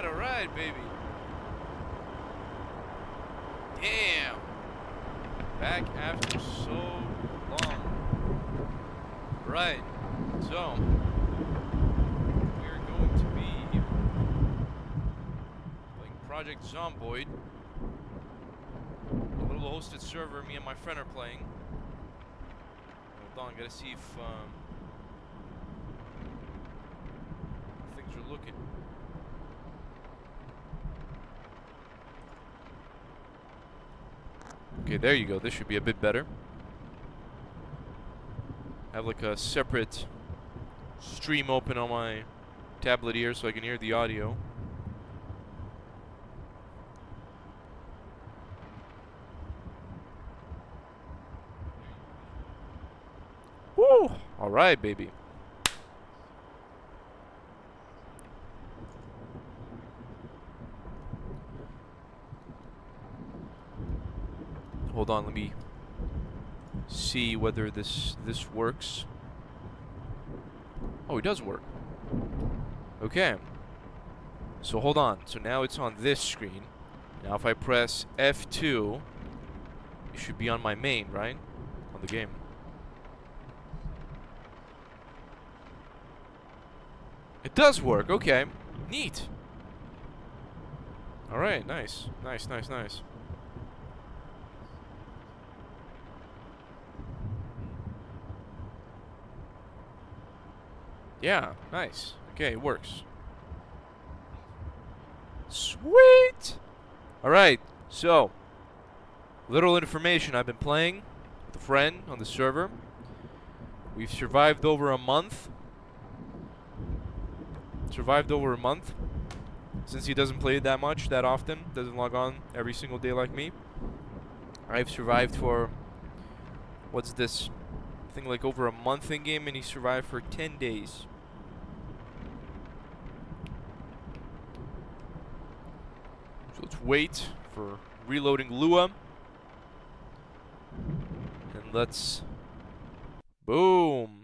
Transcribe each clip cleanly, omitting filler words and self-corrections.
alright, baby. Damn. Back after so long. Right. So, we're going to be playing Project Zomboid. A little hosted server me and my friend are playing. Hold on, gotta see if things are looking. Okay, there you go. This should be a bit better. I have like a separate stream open on my tablet here so I can hear the audio. Woo! Alright, baby. Hold on, let me see whether this works. Oh, it does work. Okay. So hold on. So now it's on this screen. Now if I press F2, it should be on my main, right? On the game. It does work. Okay. Neat. Alright, nice. Nice, nice, nice. Yeah, nice. Okay, it works. Sweet! Alright, so little information. I've been playing with a friend on the server. We've survived over a month. Since he doesn't play it that much, that often, doesn't log on every single day like me. I've survived for, what's this? I think like over a month in game, and he survived for 10 days. So let's wait for reloading Lua. And let's... Boom!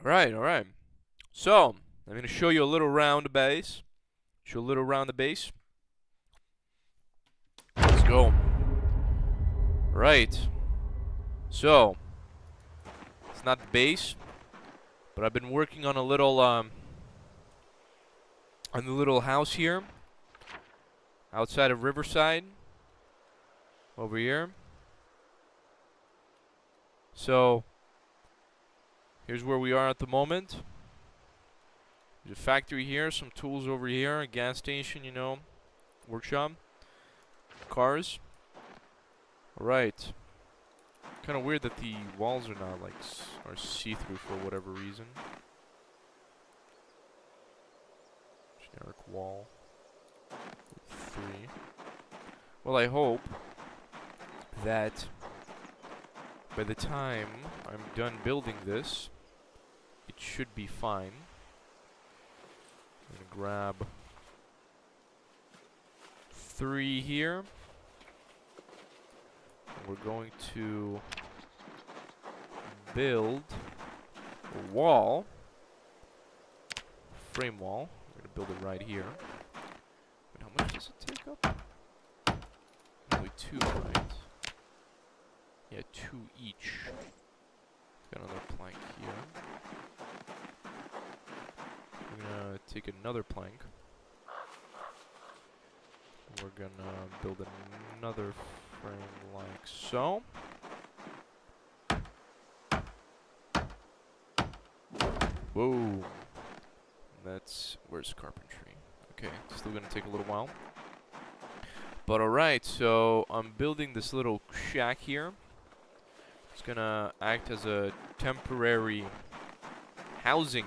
Alright. So, I'm going to show you a little round the base. Let's go. Right. So, it's not the base, but I've been working on a little, on the little house here, outside of Riverside, over here. So, here's where we are at the moment. There's a factory here, some tools over here, a gas station, you know, workshop, cars. Alright. Kind of weird that the walls are not like are see-through for whatever reason. Generic wall. 3. Well, I hope that by the time I'm done building this, it should be fine. I'm gonna grab 3 here. We're going to build a wall, frame wall. We're going to build it right here. But how much does it take up? Only 2, right? Yeah, 2 each. Got another plank here. We're going to take another plank. We're going to build another frame like so. Whoa. That's, where's carpentry? Okay, still gonna take a little while. But alright, so I'm building this little shack here. It's gonna act as a temporary housing.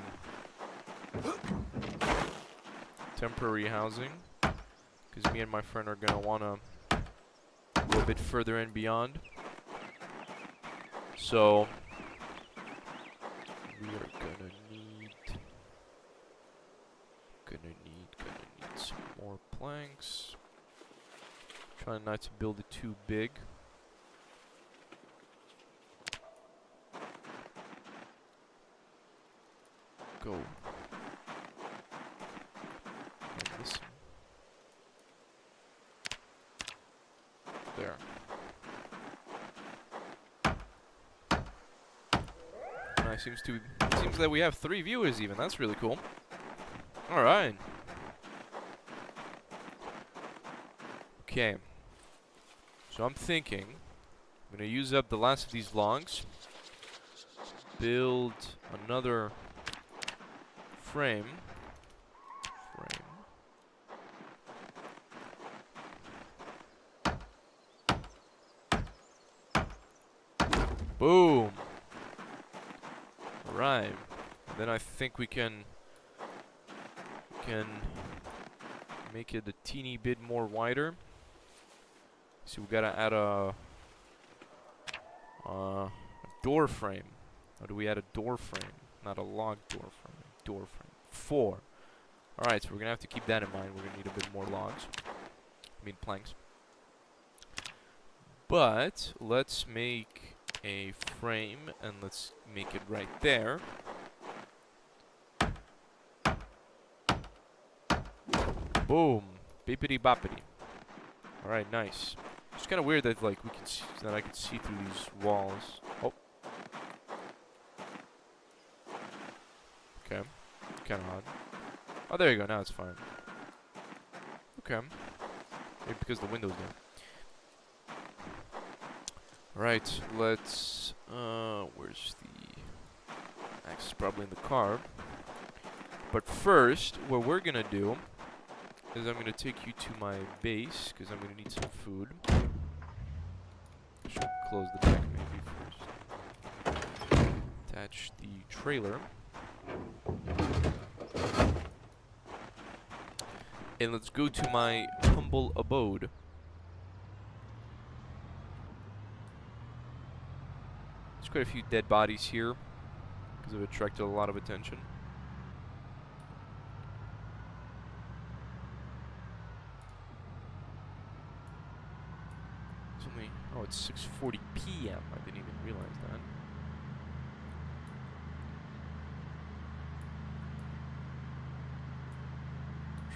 Because me and my friend are gonna wanna go a bit further and beyond. So we are gonna need More planks. Trying not to build it too big. Go. Like this. There. Seems that we have 3 viewers even. That's really cool. All right. Okay. So I'm thinking I'm gonna use up the last of these logs. Build another frame. Boom. Right. Then I think we can make it a teeny bit more wider. So we gotta add a door frame. How do we add a door frame? Not a log door frame. Door frame. 4. Alright, so we're gonna have to keep that in mind. We're gonna need a bit more logs. I mean planks. But let's make a frame and let's make it right there. Boom. Bippity boppity. Alright, nice. It's kind of weird that like we can see, that I can see through these walls. Oh. Okay. Kind of odd. Oh, there you go. Now it's fine. Okay. Maybe because the window's there. Alright, let's where's the axe? Is probably in the car. But first, what we're gonna do is I'm gonna take you to my base because I'm gonna need some food. I should close the deck maybe first. Attach the trailer. And let's go to my humble abode. There's quite a few dead bodies here because it attracted a lot of attention. It's only, oh, it's 6:40 p.m. I didn't even realize that.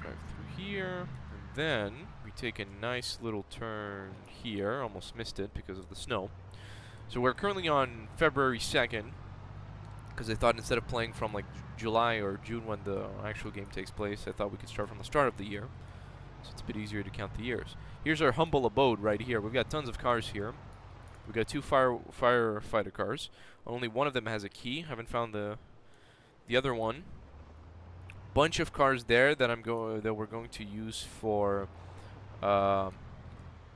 Drive through here, and then we take a nice little turn here. Almost missed it because of the snow. So we're currently on February 2nd, because I thought instead of playing from like July or June when the actual game takes place, I thought we could start from the start of the year. So it's a bit easier to count the years. Here's our humble abode right here. We've got tons of cars here. We've got 2 firefighter cars. Only one of them has a key. Haven't found the other one. Bunch of cars there that we're going to use for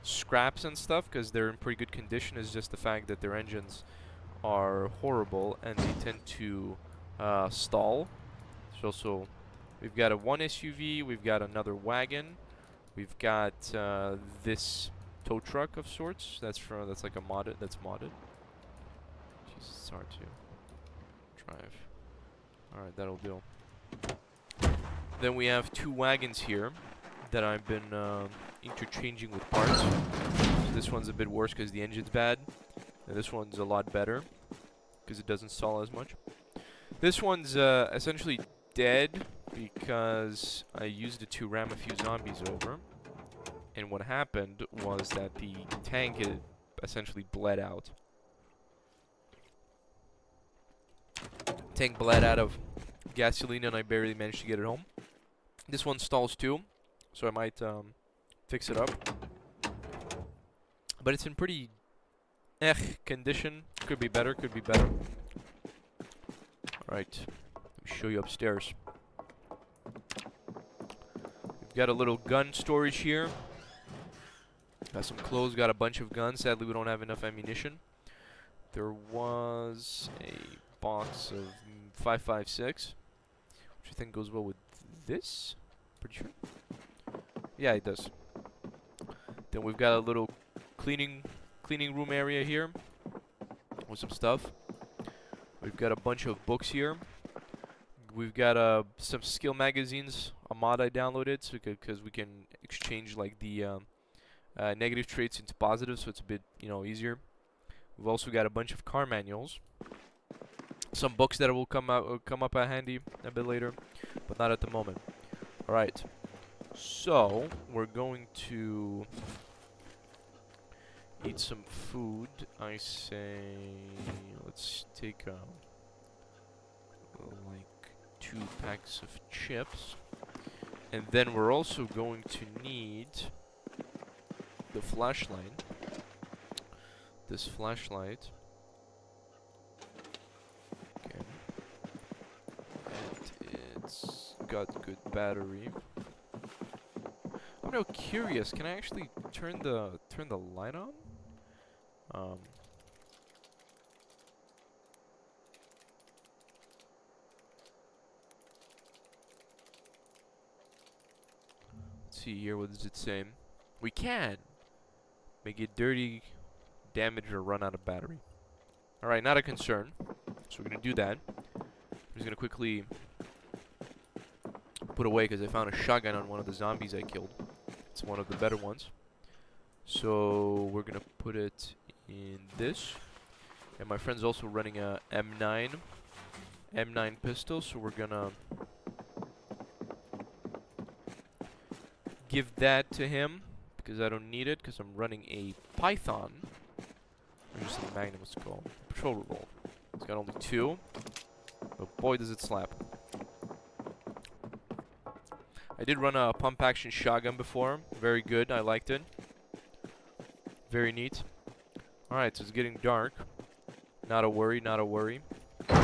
scraps and stuff because they're in pretty good condition. It's just the fact that their engines are horrible and they tend to stall. So we've got a 1 SUV, we've got another wagon, we've got this tow truck of sorts. That's like a modded. That's modded. Jesus, it's hard to drive. All right, that'll do. Then we have 2 wagons here that I've been interchanging with parts. So this one's a bit worse because the engine's bad, and this one's a lot better because it doesn't stall as much. This one's essentially dead because I used it to ram a few zombies over, and what happened was that the tank had essentially bled out. Tank bled out of gasoline and I barely managed to get it home. This one stalls too, so I might fix it up. But it's in pretty condition. Could be better, could be better. Alright, let me show you upstairs. We've got a little gun storage here. Got some clothes, got a bunch of guns. Sadly, we don't have enough ammunition. There was a box of 5.56, which I think goes well with this. Pretty sure. Yeah, it does. Then we've got a little cleaning room area here with some stuff. We've got a bunch of books here. We've got some skill magazines, a mod I downloaded, so because we can exchange like the negative traits into positive, so it's a bit, you know, easier. We've also got a bunch of car manuals, some books that will come up handy a bit later, but not at the moment. All right, so we're going to eat some food. I say let's take like 2 packs of chips, and then we're also going to need the flashlight. This flashlight. Okay. And it's got good battery. I'm now curious, can I actually turn the light on? Let's see here, what does it say? We can make it dirty, damage, or run out of battery. Alright, not a concern. So we're gonna do that. I'm just gonna quickly put away because I found a shotgun on one of the zombies I killed. It's one of the better ones. So we're gonna put it in this. And my friend's also running a M9 pistol, so we're gonna give that to him because I don't need it because I'm running a Python. Or just the Magnum, what's it called? Patrol revolver. It's got only 2, but boy does it slap. I did run a pump action shotgun before. Very good, I liked it. Very neat. Alright, so it's getting dark. Not a worry, not a worry. We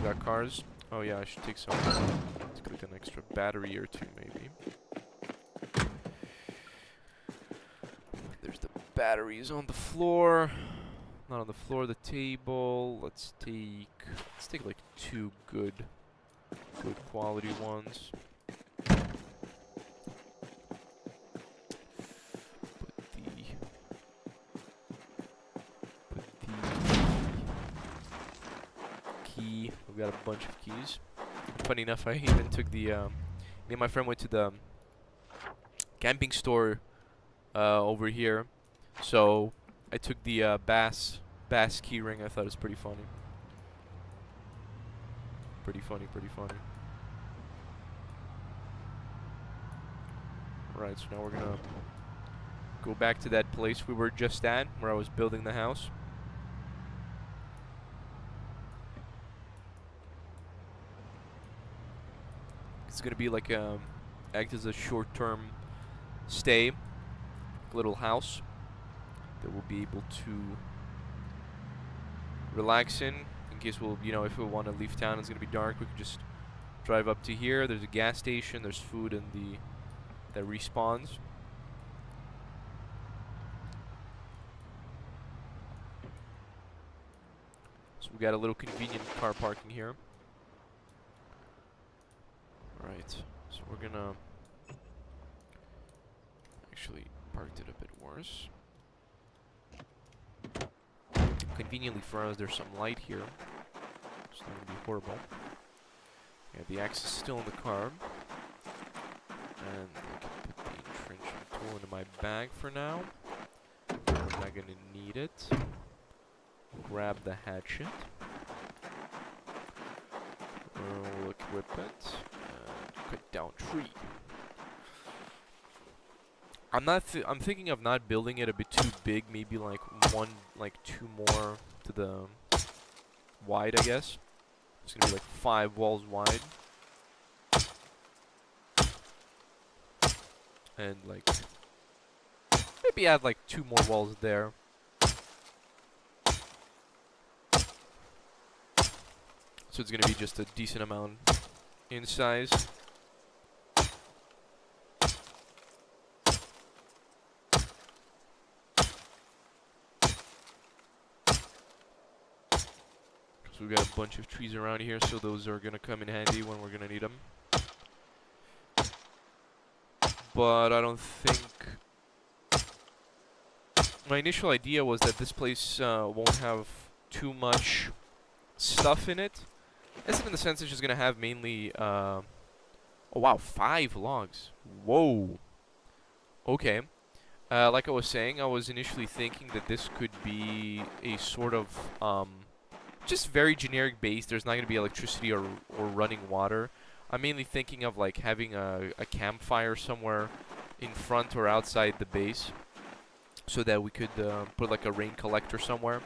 got cars. Oh yeah, I should take some. Let's get an extra battery or 2 maybe. There's the batteries on the floor. Not on the floor, the table. Let's take like 2 good quality ones. Key. We've got a bunch of keys. Funny enough, I even took the me and my friend went to the camping store over here, so I took the bass key ring. I thought it was pretty funny. Pretty funny. Right, so now we're gonna go back to that place we were just at, where I was building the house. It's gonna be like act as a short-term stay, little house that we'll be able to relax in case we'll, you know, if we want to leave town, it's gonna be dark. We can just drive up to here. There's a gas station. There's food in that respawns. So we got a little convenient car parking here. Right, so we're gonna actually parked it a bit worse. Conveniently for us, there's some light here. It's not gonna be horrible. Yeah, the axe is still in the car. And I can put the entrenching tool into my bag for now. We're not gonna need it. Grab the hatchet. We'll equip it. Cut down tree. I'm thinking of not building it a bit too big. Maybe like 2 more to the wide, I guess. It's gonna be like 5 walls wide. And like maybe add like 2 more walls there. So it's gonna be just a decent amount in size. So we've got a bunch of trees around here, so those are gonna come in handy when we're gonna need them. But I don't think... My initial idea was that this place won't have too much stuff in it. As in the sense it's just gonna have mainly Oh wow, 5 logs. Whoa. Okay. Like I was saying, I was initially thinking that this could be a sort of just very generic base. There's not going to be electricity or running water. I'm mainly thinking of like having a campfire somewhere in front or outside the base, so that we could put like a rain collector somewhere,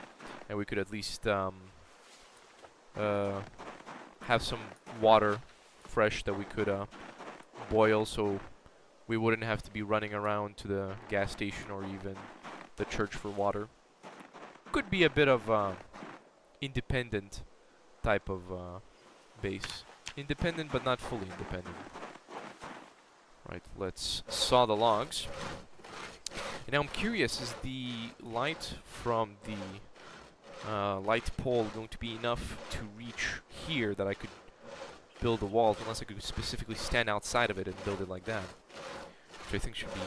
and we could at least uh, have some water fresh that we could boil, so we wouldn't have to be running around to the gas station or even the church for water. Could be a bit of independent type of base. Independent, but not fully independent. Right, let's saw the logs. And now I'm curious, is the light from the light pole going to be enough to reach here that I could build a wall, unless I could specifically stand outside of it and build it like that? Which I think should be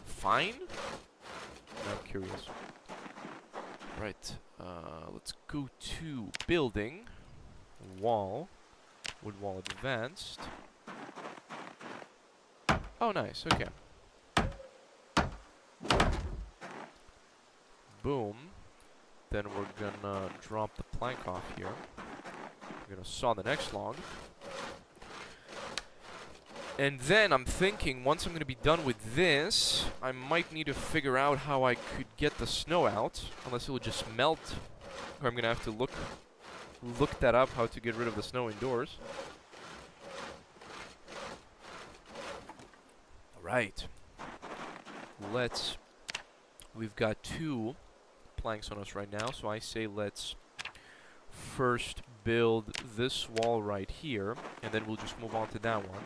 fine. I'm curious. Right, let's go to building, wall, wood wall advanced. Oh, nice, okay. Boom. Then we're gonna drop the plank off here. We're gonna saw the next log. And then I'm thinking, once I'm going to be done with this, I might need to figure out how I could get the snow out, unless it will just melt, or I'm going to have to look that up, how to get rid of the snow indoors. Alright. We've got 2 planks on us right now, so I say let's first build this wall right here, and then we'll just move on to that one.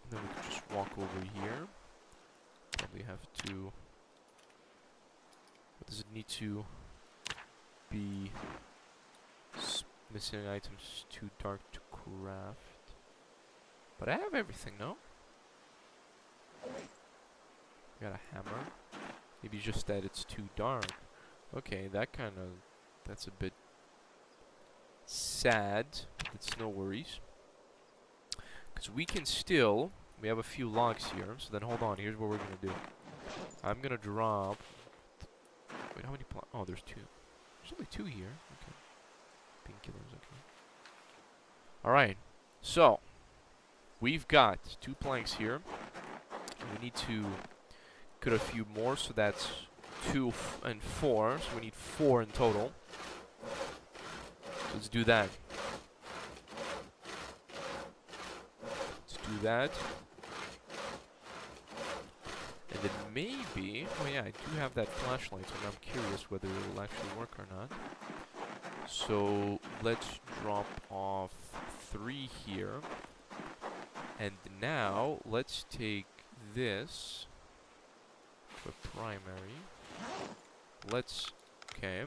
Then we can just walk over here. Probably have to... What does it need to be? Missing items too dark to craft. But I have everything, no? Got a hammer. Maybe just that it's too dark. Okay, that's a bit sad. It's no worries. Because we can still, we have a few logs here, so then hold on, here's what we're going to do. I'm going to drop, wait, how many oh, there's 2. There's only 2 here, okay. Painkillers, okay. Alright, so, we've got 2 planks here. We need to cut a few more, so that's 2 and 4, so we need 4 in total. So let's do that. Do that. And then maybe... Oh yeah, I do have that flashlight, so I'm curious whether it will actually work or not. So let's drop off 3 here. And now let's take this for primary. Let's... Okay.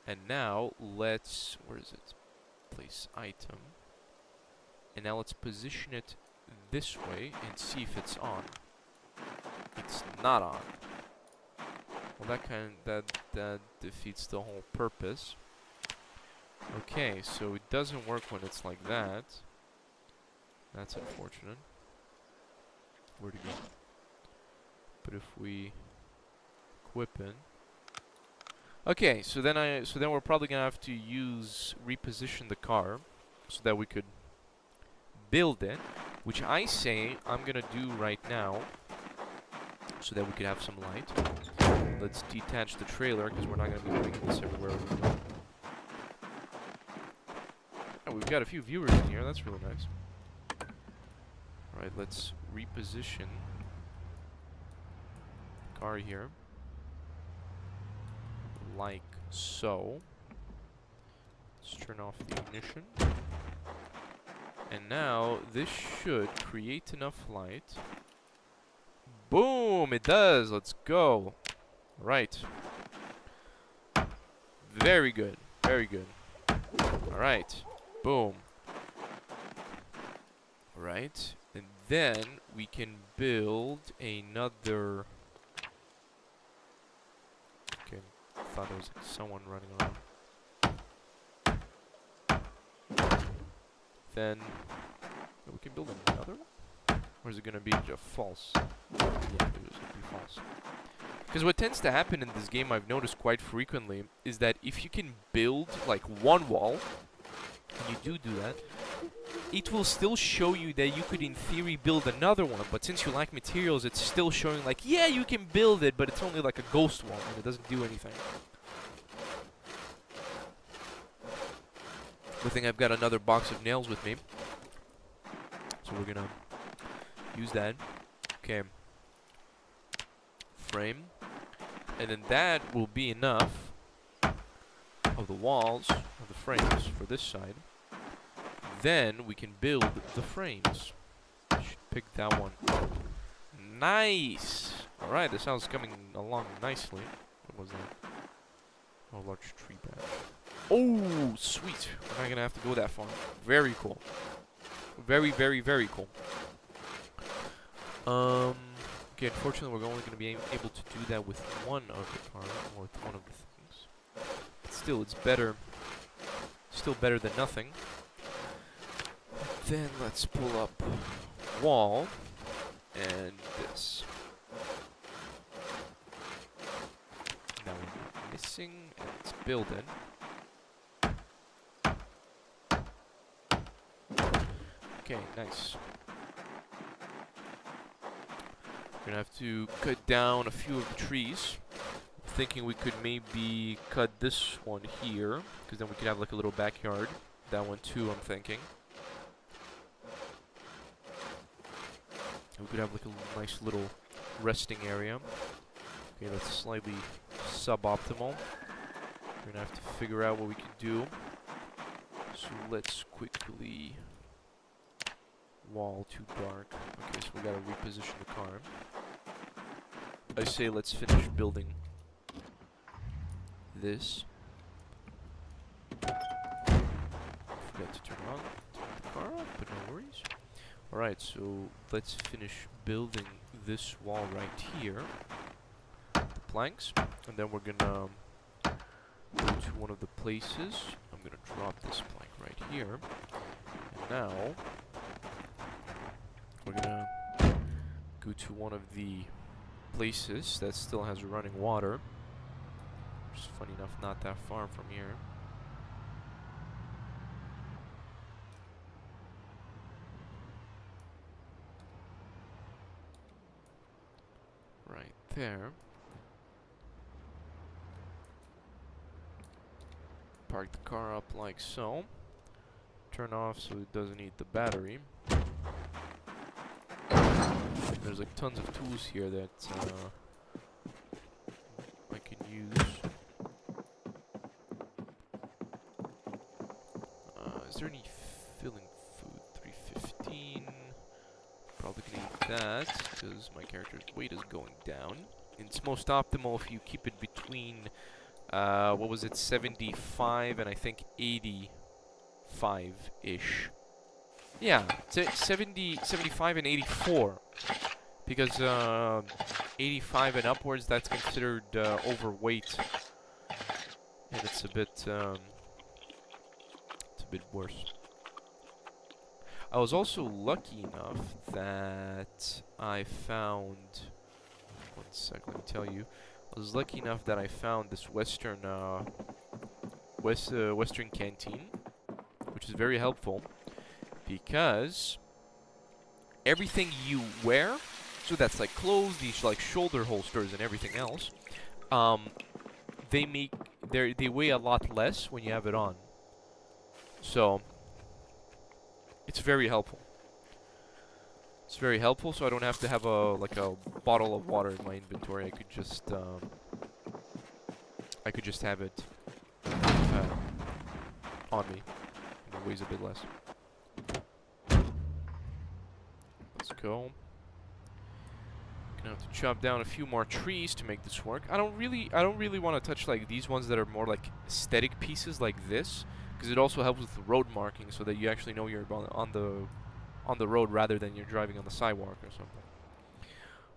And now let's... Where is it? Place item. And now let's position it this way and see if it's on. It's not on. Well, that defeats the whole purpose. Okay, so it doesn't work when it's like that. That's unfortunate. Where'd it go? But if we equip it. Okay, so then we're probably gonna have to reposition the car so that we could build it, which I say I'm gonna do right now, so that we could have some light. Let's detach the trailer, because we're not gonna be bringing this everywhere. Oh, we've got a few viewers in here, that's really nice. Alright, let's reposition the car here. Like so. Let's turn off the ignition. And now, this should create enough light. Boom! It does! Let's go! Right. Very good. Very good. Alright. Boom. Right. And then, we can build another... Okay, I thought there was like someone running around. Then we can build another one? Or is it going to be just false? Yeah, it's going to be false. Because what tends to happen in this game, I've noticed quite frequently, is that if you can build like one wall, and you do that, it will still show you that you could in theory build another one, but since you lack materials, it's still showing like, yeah, you can build it, but it's only like a ghost wall, and it doesn't do anything. Good thing I've got another box of nails with me. So we're gonna use that. Okay. Frame. And then that will be enough of the walls, of the frames for this side. Then we can build the frames. Should pick that one. Nice! Alright, this house is coming along nicely. What was that? Oh, large tree branch. Oh, sweet. We're not gonna have to go that far. Very cool. Very, very, very cool. Okay, unfortunately, we're only gonna be able to do that with one of the cars, or with one of the things. But still, it's better. Still better than nothing. Then let's pull up wall and this. Now we're missing, and it's building. Okay, nice. We're gonna have to cut down a few of the trees. I'm thinking we could maybe cut this one here, because then we could have like a little backyard. That one too, I'm thinking. We could have like a nice little resting area. Okay, that's slightly suboptimal. We're gonna have to figure out what we can do. So let's quickly... Wall too dark. Okay, so we gotta reposition the car. I say let's finish building this. Forgot to turn the car off, but no worries. Alright, so let's finish building this wall right here. The planks. And then we're gonna go to one of the places. I'm gonna drop this plank right here. And now we're gonna go to one of the places that still has running water. Which is funny enough not that far from here. Right there. Park the car up like so. Turn off so it doesn't eat the battery. There's like tons of tools here that I can use. Is there any filling food? 315. Probably gonna eat that because my character's weight is going down. It's most optimal if you keep it between, what was it, 75 and I think 85-ish. Yeah, 70, 75 and 84. Because 85 and upwards, that's considered overweight. And it's a bit worse. I was also lucky enough that I found... One sec, let me tell you. I was lucky enough that I found this Western canteen, which is very helpful because everything you wear, so that's like clothes, these like shoulder holsters and everything else, they weigh a lot less when you have it on. So it's very helpful. It's very helpful, so I don't have to have a bottle of water in my inventory. I could just have it on me. And it weighs a bit less. Let's go. Gonna have to chop down a few more trees to make this work. I don't really want to touch like these ones that are more like aesthetic pieces like this, because it also helps with road marking, so that you actually know you're on the road rather than you're driving on the sidewalk or something.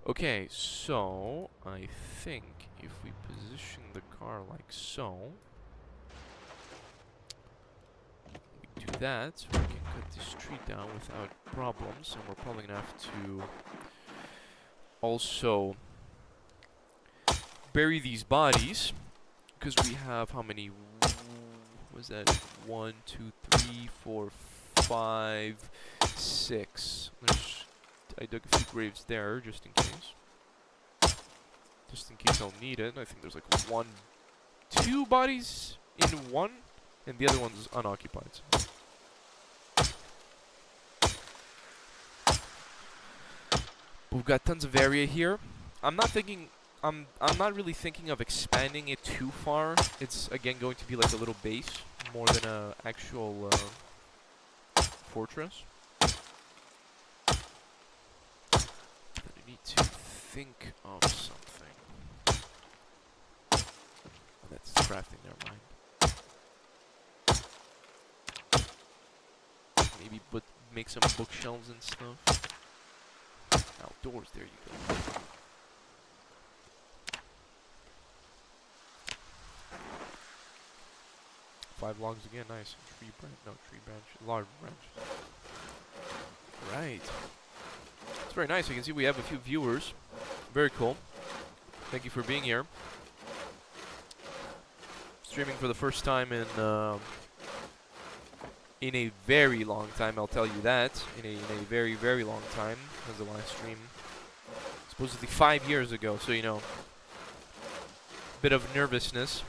Okay, so I think if we position the car like so, we do that, so we can cut this tree down without problems. And we're probably gonna have to also bury these bodies, because we have how many? Was that 1, 2, 3, 4, 5, 6? I dug a few graves there just in case. Just in case I'll need it. I think there's like 1, 2 bodies in one, and the other one's unoccupied. So. We've got tons of area here. I'm not really thinking of expanding it too far. It's again going to be like a little base more than a actual fortress. But I need to think of something. Oh, that's crafting, never mind. Maybe make some bookshelves and stuff. Outdoors, there you go. 5 logs again, nice. Tree branch, large branch. Right. It's very nice. You can see we have a few viewers. Very cool. Thank you for being here. Streaming for the first time in a very long time, I'll tell you that. In a very, very long time. That was the last stream. Supposedly 5 years ago, so you know. Bit of nervousness.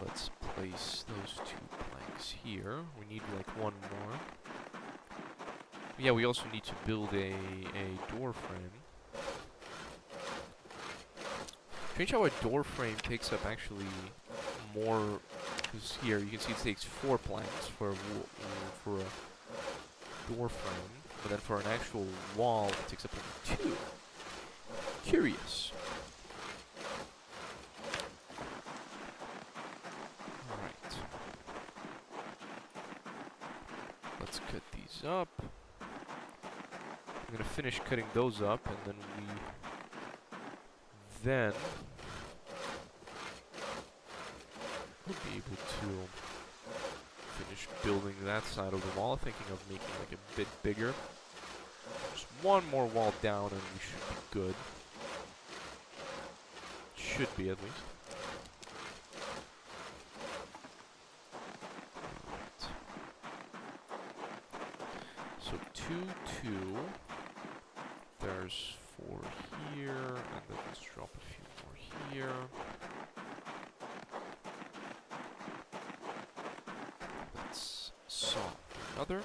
Let's place those 2 planks here. We need like 1 more. Yeah, we also need to build a door frame. Strange how a door frame takes up actually more. Because here you can see it takes 4 planks for a door frame, but then for an actual wall it takes up only 2. Curious. Let's cut these up. I'm gonna finish cutting those up, and then we'll be able to finish building that side of the wall. Thinking of making like a bit bigger. Just 1 more wall down, and we should be good. Should be at least. So 2, 2. There's 4 here, and then let's drop a few more here. Let's saw another.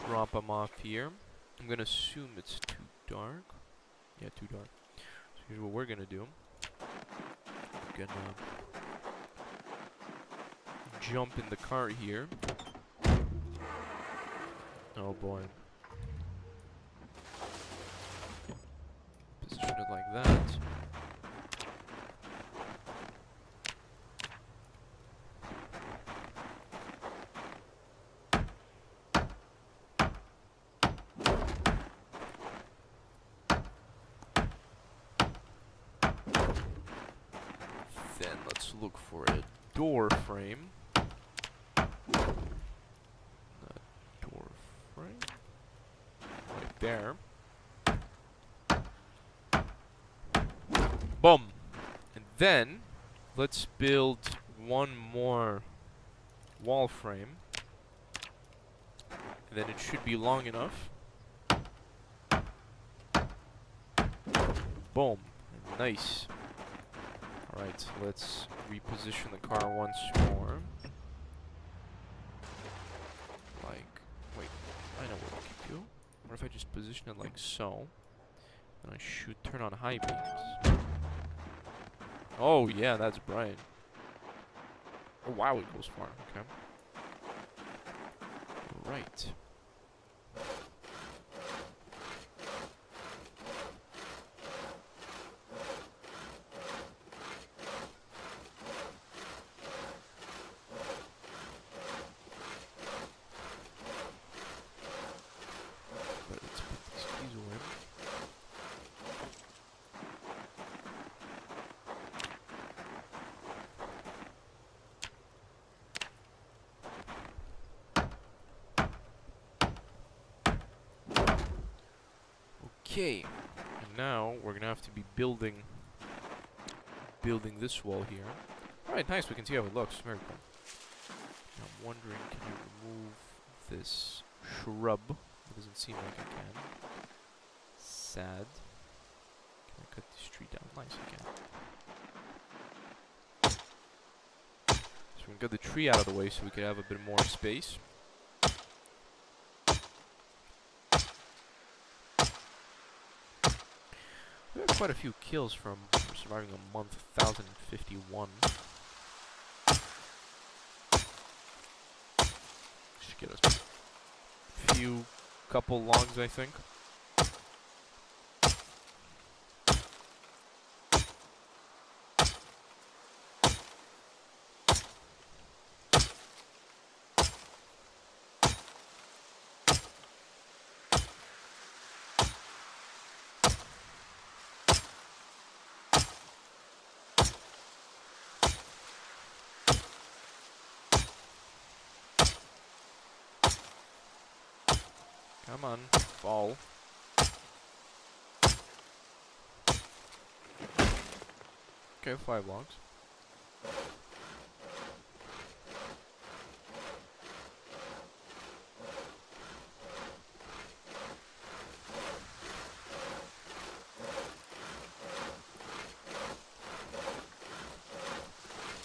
Drop them off here. I'm gonna assume it's too dark. Yeah, too dark. So here's what we're gonna do. We're gonna jump in the car here. Oh boy. Position it like that. Look for a door frame. Door frame. Right there. Boom. And then let's build 1 more wall frame. And then it should be long enough. Boom. Nice. Alright, so let's reposition the car once more. Like, wait, I know what I can do. What if I just position it like so? And I should turn on high beams. Oh yeah, that's bright. Oh wow, it goes far, okay. Right. But let's put these keys away. Okay, and now we're gonna have to be building this wall here. Alright, nice, we can see how it looks. Very cool. Now I'm wondering, can I remove this shrub? It doesn't seem like I can. Sad. Can I cut this tree down? Nice, I can. So we can get the tree out of the way so we can have a bit more space. We have quite a few kills from surviving a month, 1051. Should get us a few couple logs, I think. Come on, fall. Okay, 5 logs.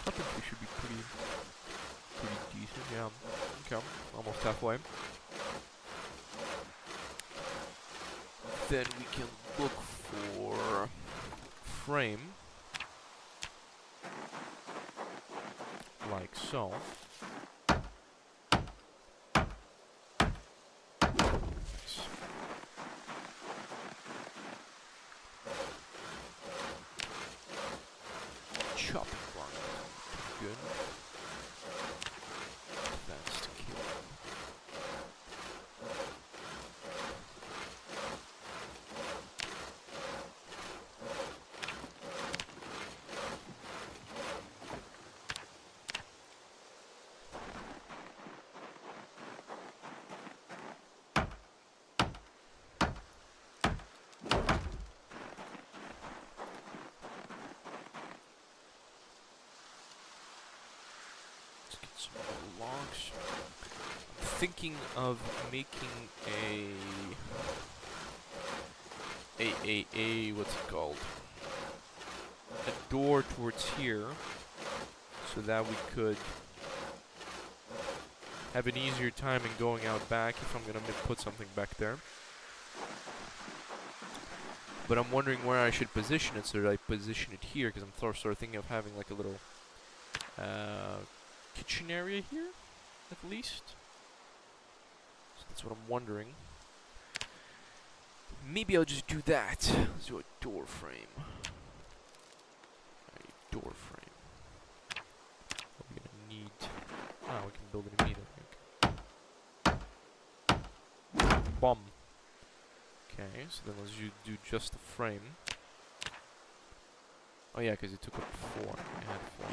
I think we should be pretty decent, yeah. Okay, almost halfway. Then we can look for frame, like so. Nice. Chopping block, good. That's to kill. Some logs. I'm thinking of making what's it called? A door towards here, so that we could have an easier time in going out back if I'm gonna put something back there. But I'm wondering where I should position it, so that I position it here, because I'm sort of thinking of having like a little kitchen area here, at least. So that's what I'm wondering. Maybe I'll just do that. Let's do a door frame. A door frame. What we're gonna need. Ah, we can build it immediately. Bomb. Okay, so then let's do just the frame. Oh yeah, because it took up 4. I had 4.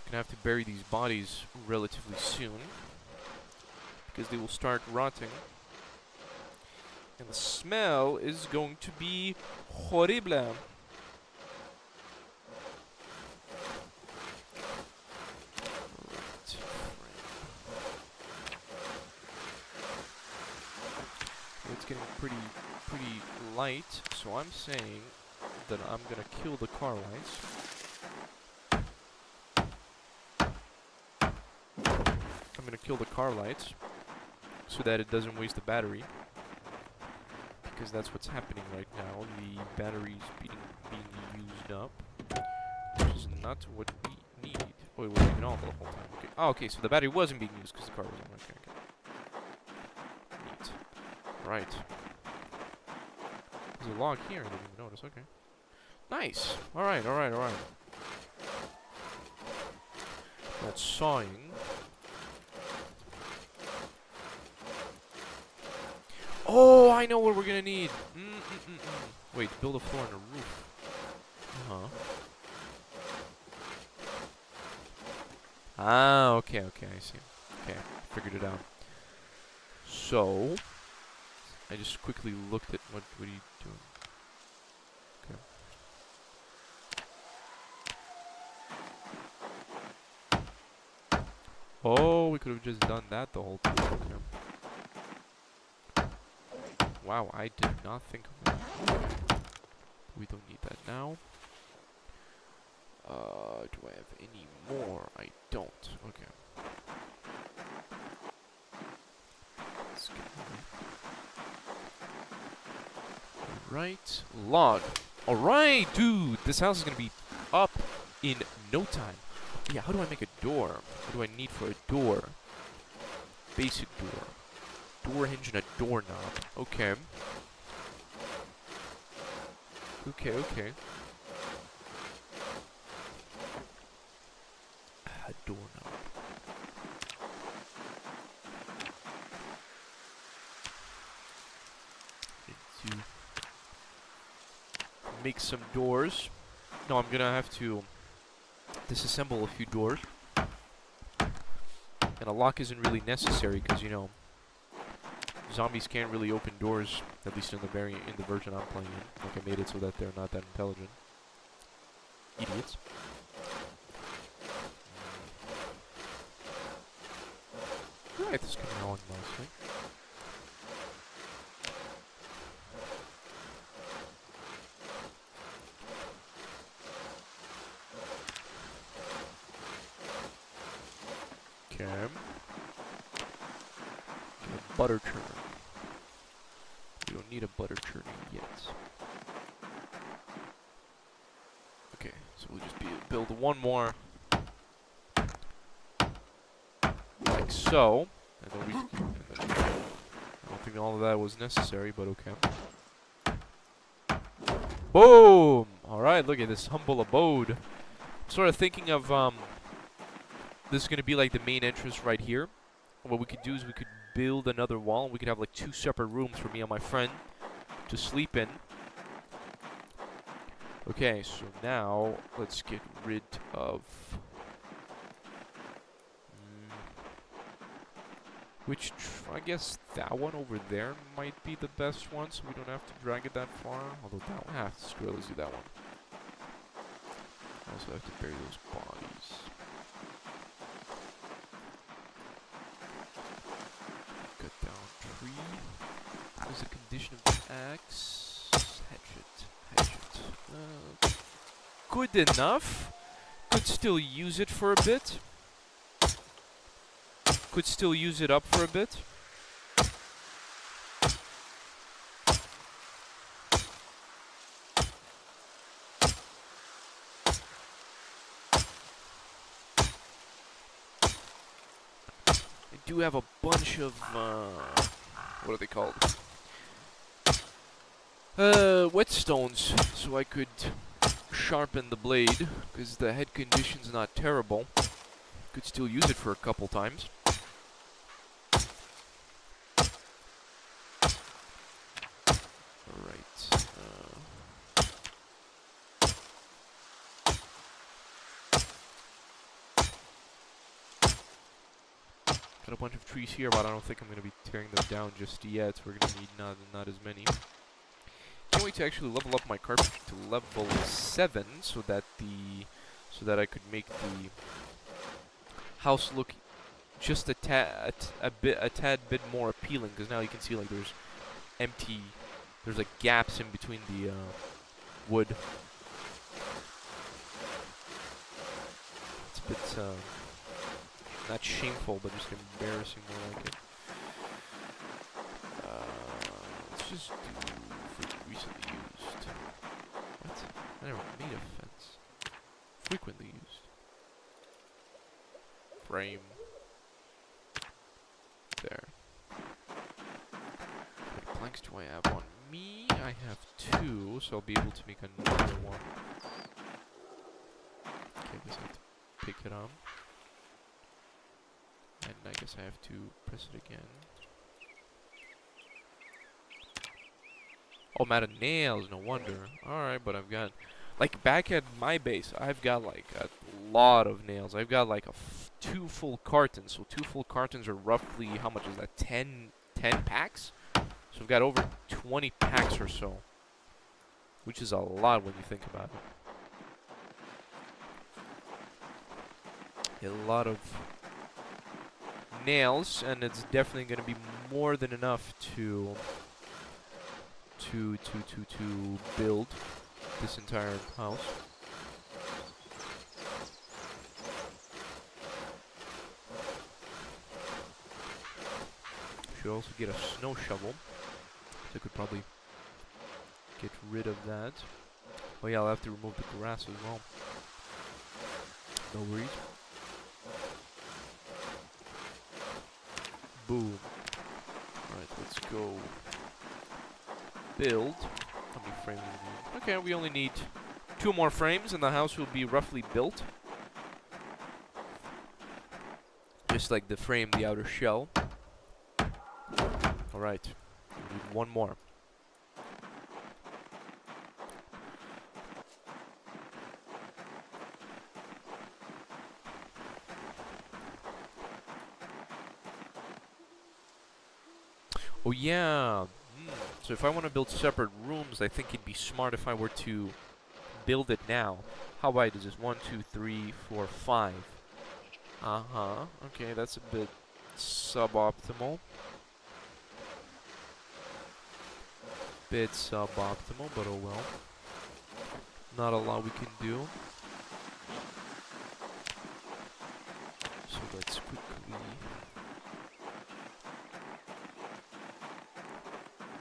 Gonna have to bury these bodies relatively soon, because they will start rotting. And the smell is going to be horrible. Right, it's getting pretty light, so I'm saying that I'm gonna kill the car lights. I'm gonna kill the car lights so that it doesn't waste the battery, because that's what's happening right now. The battery's being used up, which is not what we need. Oh, it wasn't even on the whole time. Okay. Oh, okay, so the battery wasn't being used because the car was on. Okay, okay. Neat. Right. There's a log here. I didn't even notice. Okay. Nice. Alright, alright, alright. That's sawing. Oh, I know what we're gonna need. Wait, build a floor and a roof. Uh-huh. Ah, okay, okay, I see. Okay, figured it out. So, I just quickly looked at what are you doing? Okay. Oh, we could have just done that the whole time. Okay. Wow, I did not think of that. Okay. We don't need that now. Do I have any more? I don't. Okay. Alright. Log. Alright, dude! This house is gonna be up in no time. Yeah, how do I make a door? What do I need for a door? Basic door. Door hinge and a doorknob. Okay. Okay, okay. A doorknob. Need to make some doors. No, I'm gonna have to disassemble a few doors. And a lock isn't really necessary because, you know, zombies can't really open doors, at least in the version I'm playing in. Like, I made it so that they're not that intelligent. Idiots. Alright, this is coming along nicely. Okay. A butter churner. We don't need a butter churner yet. Okay, so we'll just build one more. Like so. And then I don't think all of that was necessary, but okay. Boom! Alright, look at this humble abode. I'm sort of thinking of, this is going to be like the main entrance right here. What we could do is we could build another wall, and we could have like 2 separate rooms for me and my friend to sleep in. Okay, so now let's get rid of... I guess that one over there might be the best one, so we don't have to drag it that far. Although that one, screw it, let's do that one. I also have to bury those bodies. Cut down tree. What is the condition of the axe? Hatchet. Good enough. Could still use it for a bit. Could still use it up for a bit. I do have a bunch of, what are they called? Whetstones, so I could sharpen the blade, because the head condition's not terrible. Could still use it for a couple times. Got a bunch of trees here, but I don't think I'm going to be tearing them down just yet. We're going to need not as many. Can't wait to actually level up my carpentry to level 7, so that I could make the house look just a tad bit more appealing. Because now you can see like there's like gaps in between the wood. It's a bit not shameful, but just embarrassing, more like it. Let's just do for recently used. What? I never made a fence. Frequently used. frame. There. How many planks do I have on me? I have 2, so I'll be able to make another one. Okay, I guess I have to pick it up. And I guess I have to press it again. Oh, I'm out of nails, no wonder. Alright, but I've got... Like, back at my base, I've got, like, a lot of nails. I've got, like, 2 full cartons. So 2 full cartons are roughly, how much is that? 10 packs? So I've got over 20 packs or so. Which is a lot when you think about it. A lot of nails, and it's definitely going to be more than enough to build this entire house. Should also get a snow shovel, so I could probably get rid of that. Oh yeah, I'll have to remove the grass as well. No worries. Boom. Alright, let's go build. How many frames do we need? Okay, we only need 2 more frames and the house will be roughly built. Just like the frame, the outer shell. Alright, we need 1 more. Oh yeah. So if I want to build separate rooms, I think it'd be smart if I were to build it now. How wide is this? 1, 2, 3, 4, 5. Uh-huh. Okay, that's a bit suboptimal. Bit suboptimal, but oh well. Not a lot we can do. So let's quickly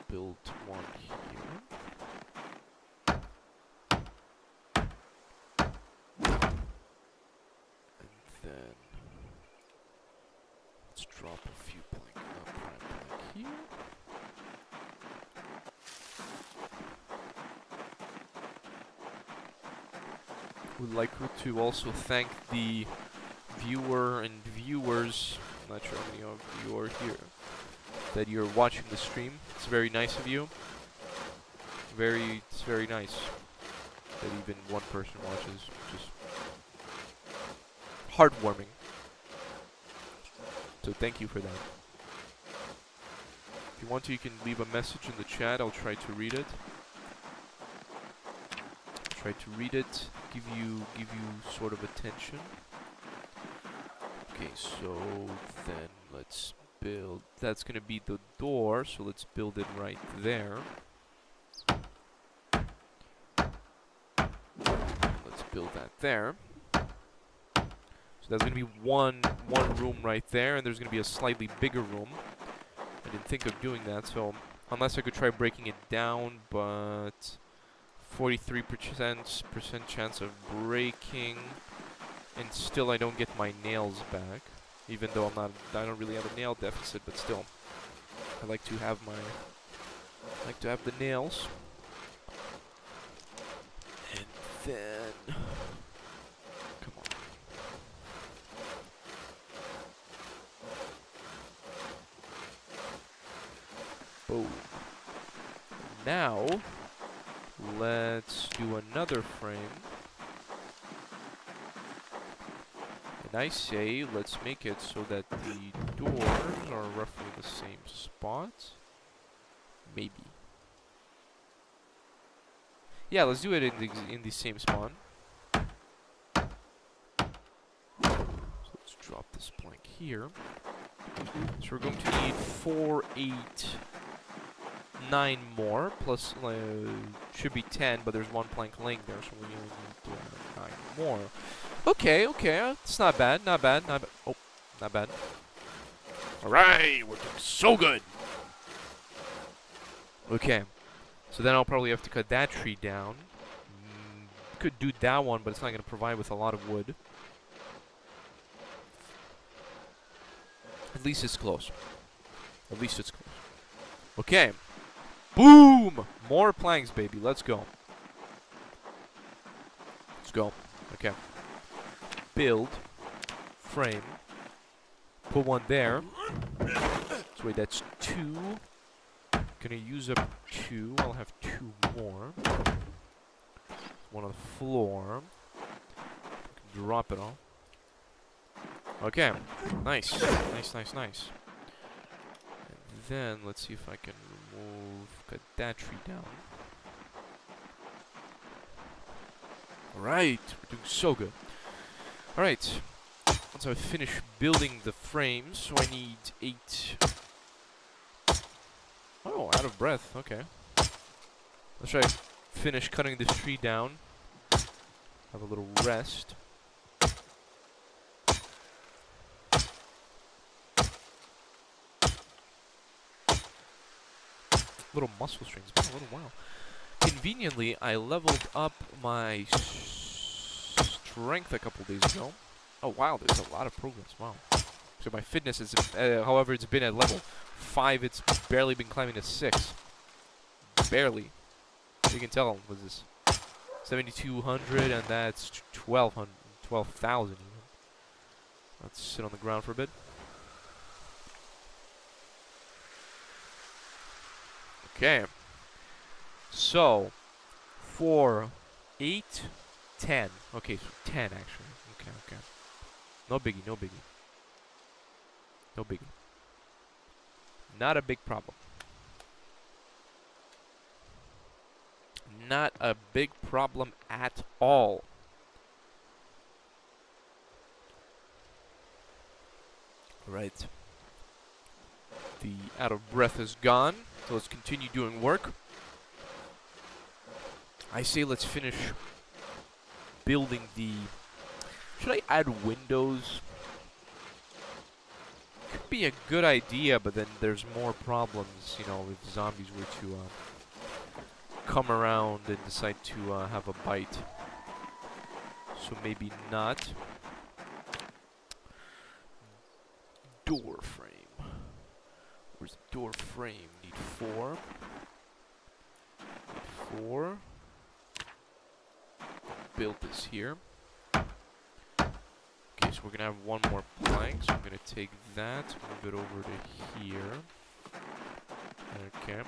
build 1 here. And then let's drop a few prime plank here. Would like to also thank the viewer and viewers, I'm not sure how many of you are here, that you're watching the stream. It's very nice of you. It's very nice that even 1 person watches. Just heartwarming. So thank you for that. If you want to, you can leave a message in the chat. I'll try to read it. Give you sort of attention. Okay, so then let's build. That's gonna be the door, so let's build it right there. Let's build that there. So that's gonna be one room right there, and there's gonna be a slightly bigger room. I didn't think of doing that, so unless I could try breaking it down, but 43% chance of breaking, and still I don't get my nails back. Even though I don't really have a nail deficit, but still, I like to have the nails. And then, come on. Boom. Now, let's do another frame. And I say, let's make it so that the doors are roughly the same spot. Maybe. Yeah, let's do it in the same spawn. So let's drop this plank here. So we're going to need 4, 8, 9 more, plus should be 10, but there's 1 plank laying there, so we only need 9 more. Okay, it's not bad, oh, not bad. Alright, we're doing so good! Okay, so then I'll probably have to cut that tree down. Could do that one, but it's not going to provide with a lot of wood. At least it's close. At least it's close. Okay. Boom! More planks, baby. Let's go. Let's go. Okay. Build. Frame. Put one there. So wait, that's 2. Gonna use up 2. I'll have 2 more. One on the floor. Drop it all. Okay. Nice. Nice, nice, nice. And then, let's see if I can cut that tree down. Alright. We're doing so good. Alright. Once I finish building the frames, so I need 8. Oh, out of breath. Okay. Let's try to finish cutting this tree down. Have a little rest. Little muscle strain. It's been a little while. Conveniently, I leveled up my strength a couple days ago. Oh wow, there's a lot of progress. Wow. So my fitness is, however, it's been at level 5. It's barely been climbing to 6. Barely. You can tell with this 7,200, and that's 12,000 even. Let's sit on the ground for a bit. Okay. So, 4, 8, 10. Okay, so 10 actually. Okay, okay. No biggie, no biggie. No biggie. Not a big problem. Not a big problem at all. Right. The out of breath is gone. So let's continue doing work. I say let's finish building the... Should I add windows? Could be a good idea, but then there's more problems, you know, if zombies were to come around and decide to have a bite. So maybe not. Door frame. Where's the door frame? Need 4. Need 4. Build this here. Okay, so we're gonna have one more plank. So I'm gonna take that, move it over to here. Okay.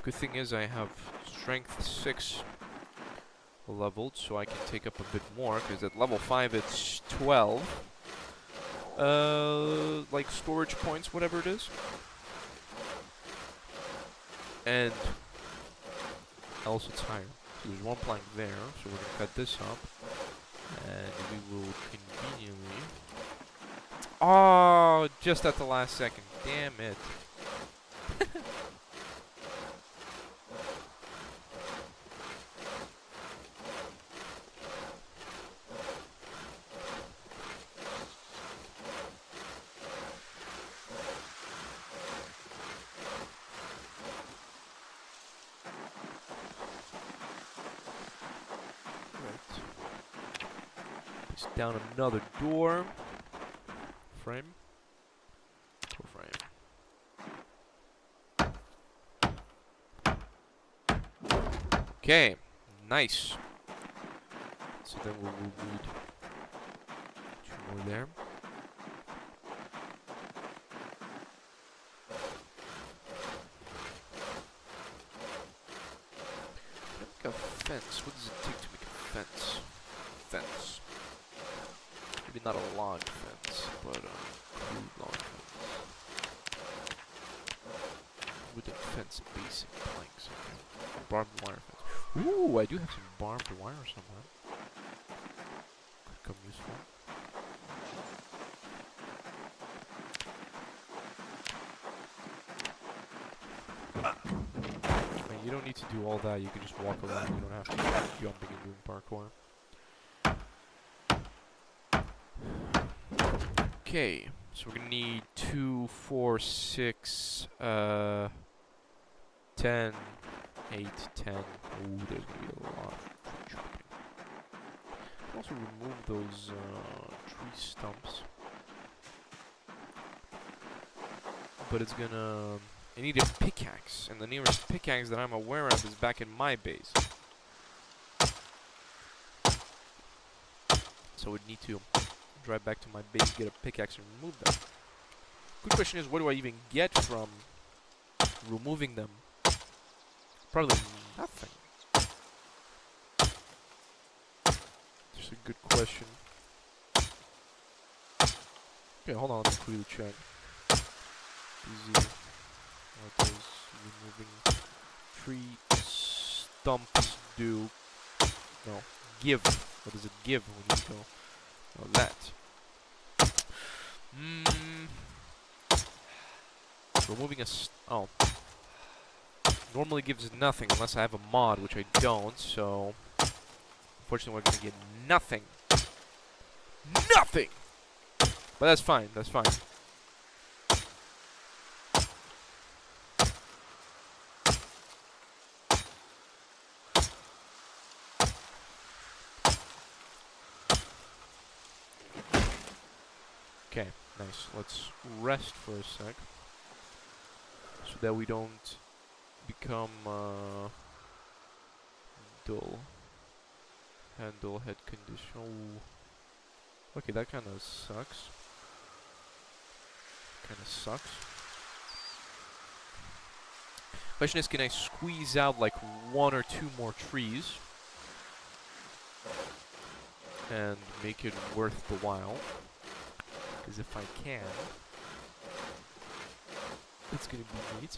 Good thing is I have strength 6 leveled, so I can take up a bit more, because at level 5 it's 12. Like storage points, whatever it is. And else it's higher. So there's one plank there, so we're gonna cut this up. And we will conveniently... Oh, just at the last second. Damn it. Down another door frame. Door frame. Okay, nice. So then we'll need 2 more there. Make a fence. What does it take to make a fence? Fence. Maybe not a log fence, but a crude log fence. Wooden fence, basic planks. Okay. Barbed wire fence. Ooh, I do have some barbed wire somewhere. Could come useful. I mean, you don't need to do all that. You can just walk around. You don't have to keep jumping and doing parkour. Okay, so we're gonna need 2, 4, 6, 10, 8, 10. Ooh, there's gonna be a lot of tree chopping. Also remove those tree stumps. But it's gonna... I need a pickaxe, and the nearest pickaxe that I'm aware of is back in my base. So I would need to drive back to my base, get a pickaxe, and remove them. Good question is, what do I even get from removing them? Probably nothing. That's a good question. Okay, hold on, let me quickly check. Easy. What does removing tree stumps do? No, give. What does it give when you go? Oh, that. Removing a oh. Normally gives nothing unless I have a mod, which I don't, so... Unfortunately, we're gonna get nothing. Nothing! But that's fine, that's fine. Okay, nice. Let's rest for a sec. So that we don't become dull. Handle head condition. Oh. Okay, that kind of sucks. Kind of sucks. Question is, can I squeeze out like 1 or 2 more trees and make it worth the while? Because if I can, it's gonna be neat.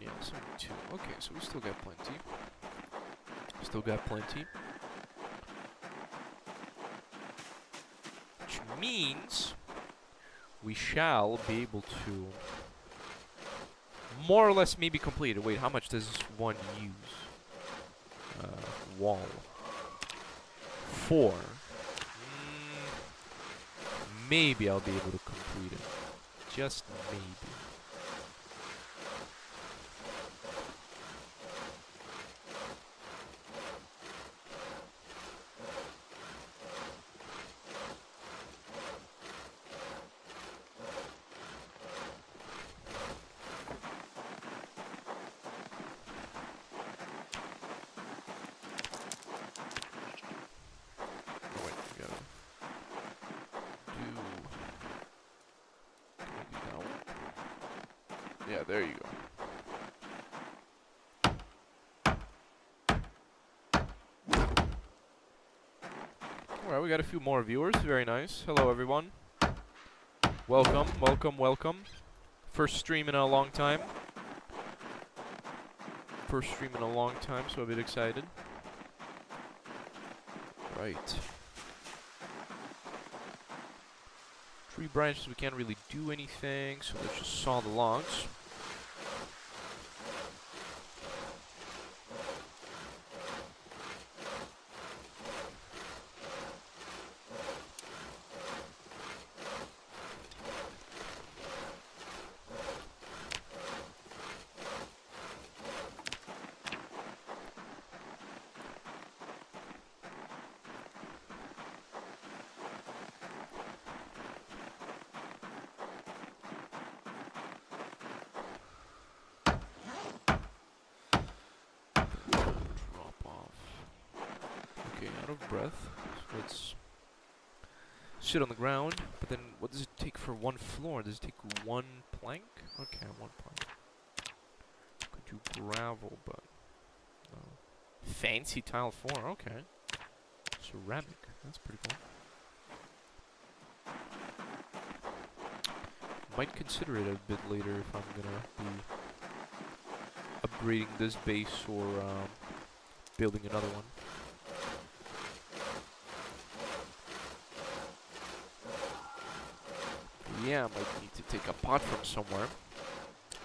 Yeah, 72. Okay, so we still got plenty. Still got plenty. Which means we shall be able to more or less maybe complete it. Wait, how much does this one use? Wall. 4. Maybe I'll be able to complete it. Just maybe. Yeah, there you go. Alright, we got a few more viewers. Very nice. Hello, everyone. Welcome, welcome, welcome. First stream in a long time. First stream in a long time, so a bit excited. Right. Tree branches, we can't really do anything, so let's just saw the logs. Out of breath. So let's sit on the ground. But then, what does it take for 1 floor? Does it take 1 plank? Okay, 1 plank. Could do gravel, but no. Fancy tile 4. Okay. Ceramic. That's pretty cool. Might consider it a bit later if I'm gonna be upgrading this base or building another one. Yeah, I might need to take a pot from somewhere,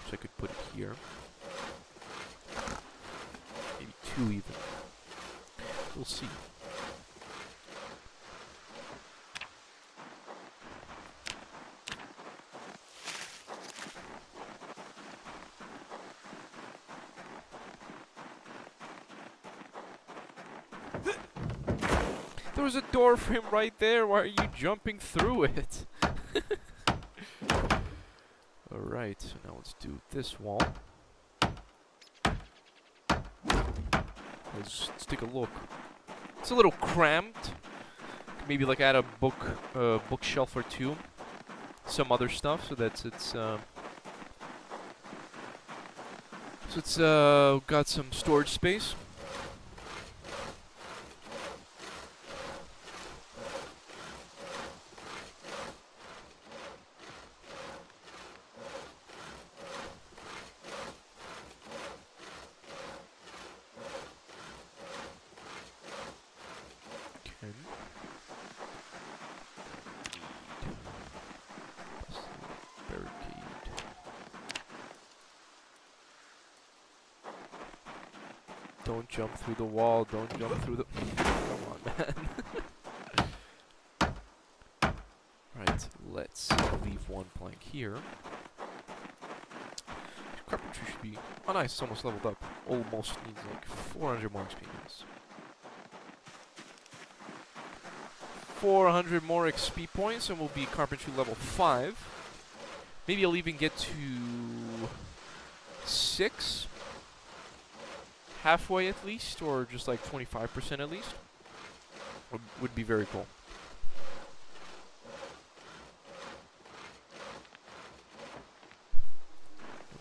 so I could put it here. Maybe 2 even. We'll see. There was a door frame right there. Why are you jumping through it? Alright, so now let's do this wall. Let's take a look. It's a little cramped. Maybe like add a bookshelf or two. Some other stuff so that it's got some storage space. Don't jump through the wall, don't jump through the... Come on, man. Right, let's leave one plank here. Carpentry should be... Oh nice, it's almost leveled up. Almost needs like 400 more experience. 400 more XP points and we'll be carpentry level 5. Maybe I'll even get to 6. Halfway at least, or just like 25% at least. Would be very cool.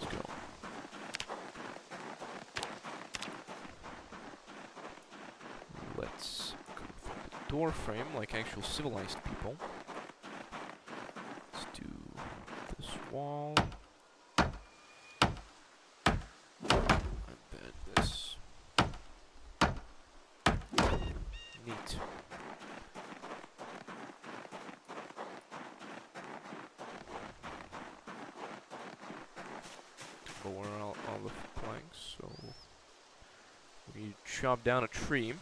Let's go. Let's go through the door frame like actual civilized people. Let's do this wall. Neat. But we're all the planks, so we chop down a tree.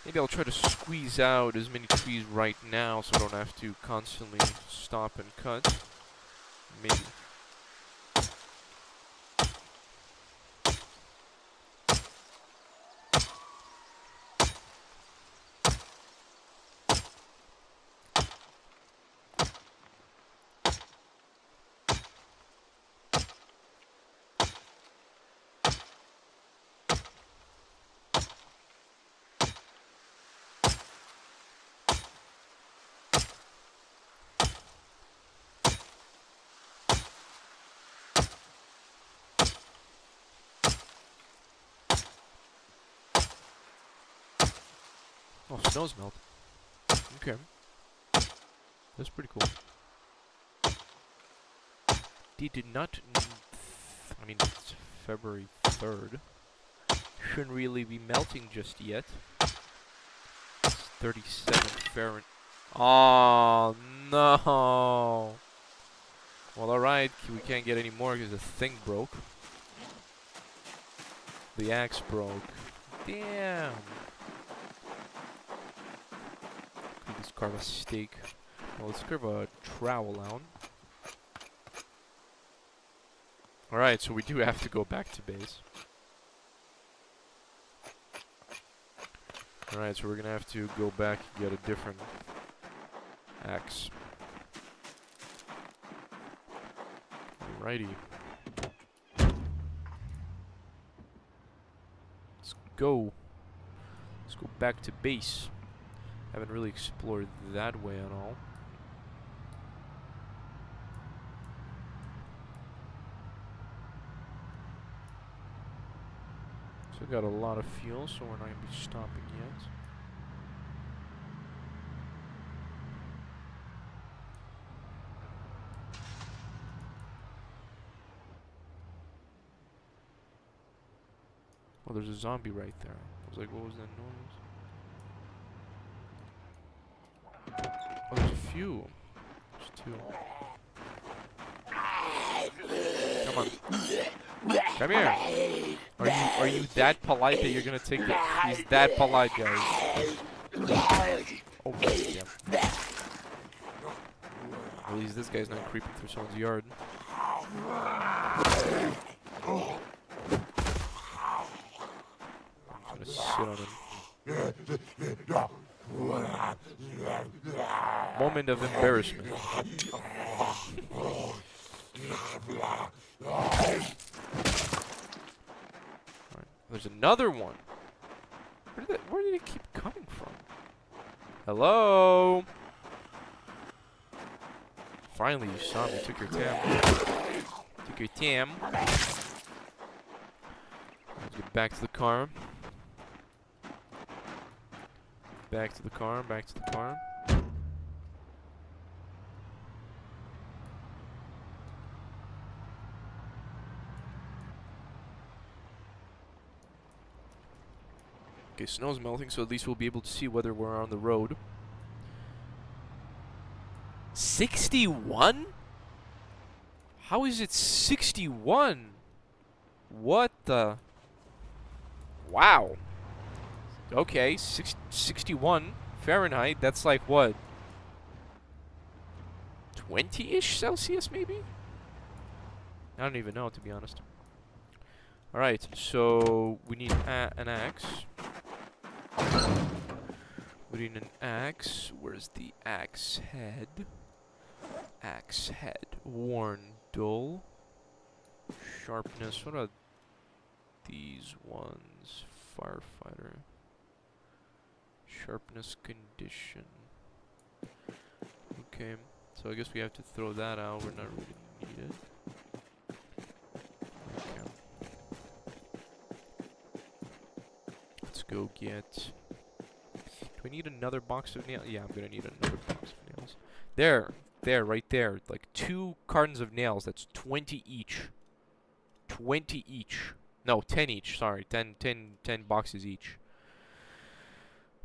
Maybe I'll try to squeeze out as many trees right now so I don't have to constantly stop and cut. Maybe. Oh, snow's melted. Okay. That's pretty cool. Did not... I mean, it's February 3rd. Shouldn't really be melting just yet. It's 37 Fahrenheit. Oh, no! Well, alright. We can't get any more because the thing broke. The axe broke. Damn! Let's carve a stake. Well, let's carve a trowel out. Alright, so we do have to go back to base. Alright, so we're gonna have to go back and get a different axe. Alrighty. Let's go. Let's go back to base. Haven't really explored that way at all. So got a lot of fuel, so we're not gonna be stopping yet. Oh, there's a zombie right there. I was like, what was that noise? Oh, there's a few. There's 2. Come on. Come here. Are you that polite that you're gonna take the? He's that polite, guys. Oh damn. At least this guy's not creeping through someone's yard. I'm gonna sit on him. Moment of embarrassment. Alright, there's another one. Where did it keep coming from? Hello? Finally, you saw me. Took your time. Took your time. Let's get back to the car. Back to the car. Back to the car. Okay, snow's melting, so at least we'll be able to see whether we're on the road. 61? How is it 61? What the? Wow. Okay, 61 Fahrenheit. That's like what? 20-ish Celsius, maybe? I don't even know, to be honest. Alright, so we need an axe. We need an axe. Where's the axe head? Axe head. Worn, dull. Sharpness. What are these ones? Firefighter. Sharpness condition. Okay, so I guess we have to throw that out. We're not really needed. Okay. Let's go get... Do I need another box of nails? Yeah, I'm gonna need another box of nails. There, right there. Like 2 cartons of nails. That's 20 each. 20 each. No, 10 each. Sorry, 10 boxes each.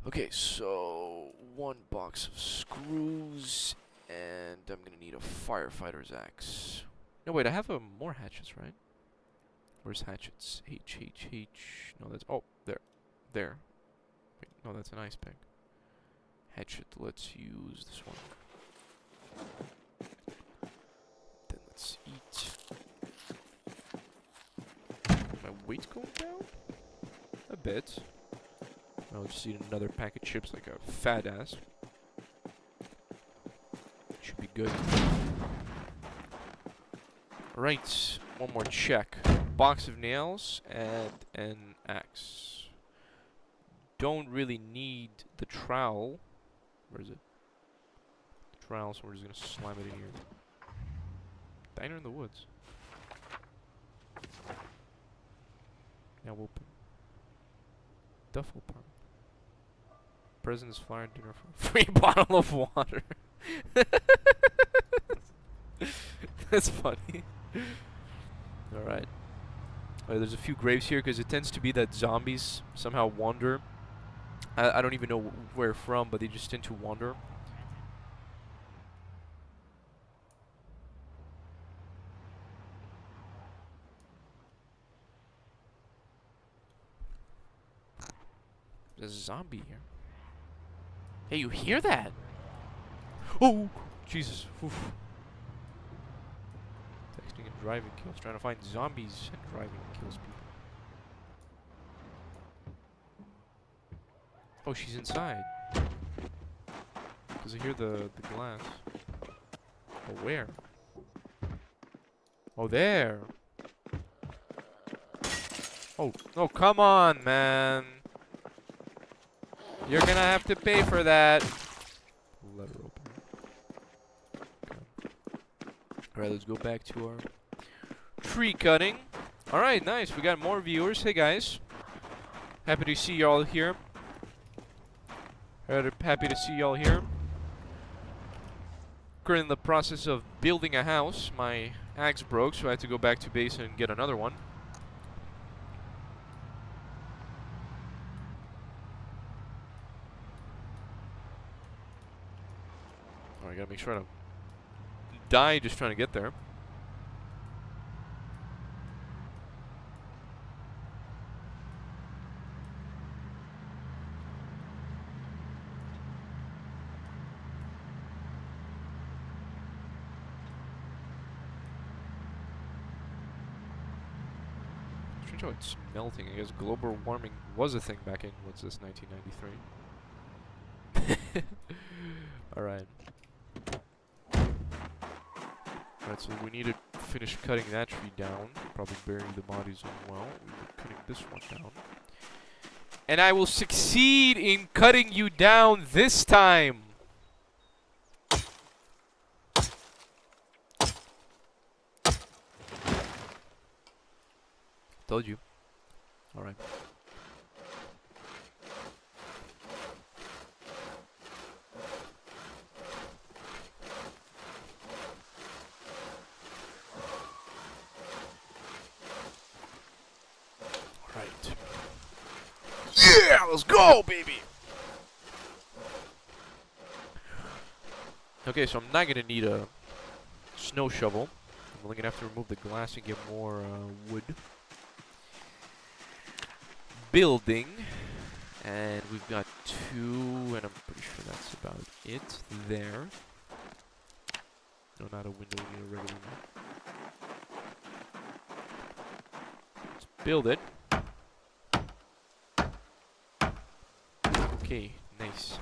Okay, so 1 box of screws, and I'm gonna need a firefighter's axe. No, wait, I have more hatchets, right? Where's hatchets? H. No, that's... Oh, there. Wait, no, that's an ice pick. Hatchet, let's use this one. Then let's eat. My weight's going down? A bit. I'll just eat another pack of chips like a fat ass. Should be good. Right, one more check. Box of nails and an axe. Don't really need the trowel. Where is it? The trowel, so we're just gonna slam it in here. Diner in the woods. Now open. Duffel part. President's flyer and dinner for free bottle of water. That's funny. Alright. There's a few graves here because it tends to be that zombies somehow wander. I don't even know where from, but they just tend to wander. There's a zombie here. Hey, you hear that? Oh, Jesus. Oof. Texting and driving kills. Trying to find zombies and driving kills people. Oh, she's inside. Because I hear the glass. Oh, where? Oh, there. Oh, no, come on, man. You're gonna have to pay for that. Lever open. Okay. Alright, let's go back to our tree cutting. Alright, nice. We got more viewers. Hey, guys. Happy to see y'all here. Happy to see y'all here. Currently in the process of building a house. My axe broke, so I had to go back to base and get another one. I gotta make sure I don't die just trying to get there. Strange how it's melting. I guess global warming was a thing back in, what's this, 1993? Alright. Alright, so we need to finish cutting that tree down. Probably bury the bodies as well. We're cutting this one down. And I will succeed in cutting you down this time! Told you. Alright. Alright. Yeah! Let's go, baby! Okay, so I'm not gonna need a snow shovel. I'm only gonna have to remove the glass and get more wood. Building, and we've got 2, and I'm pretty sure that's about it there. No, not a window, we need a regular one. Let's build it. Okay, nice.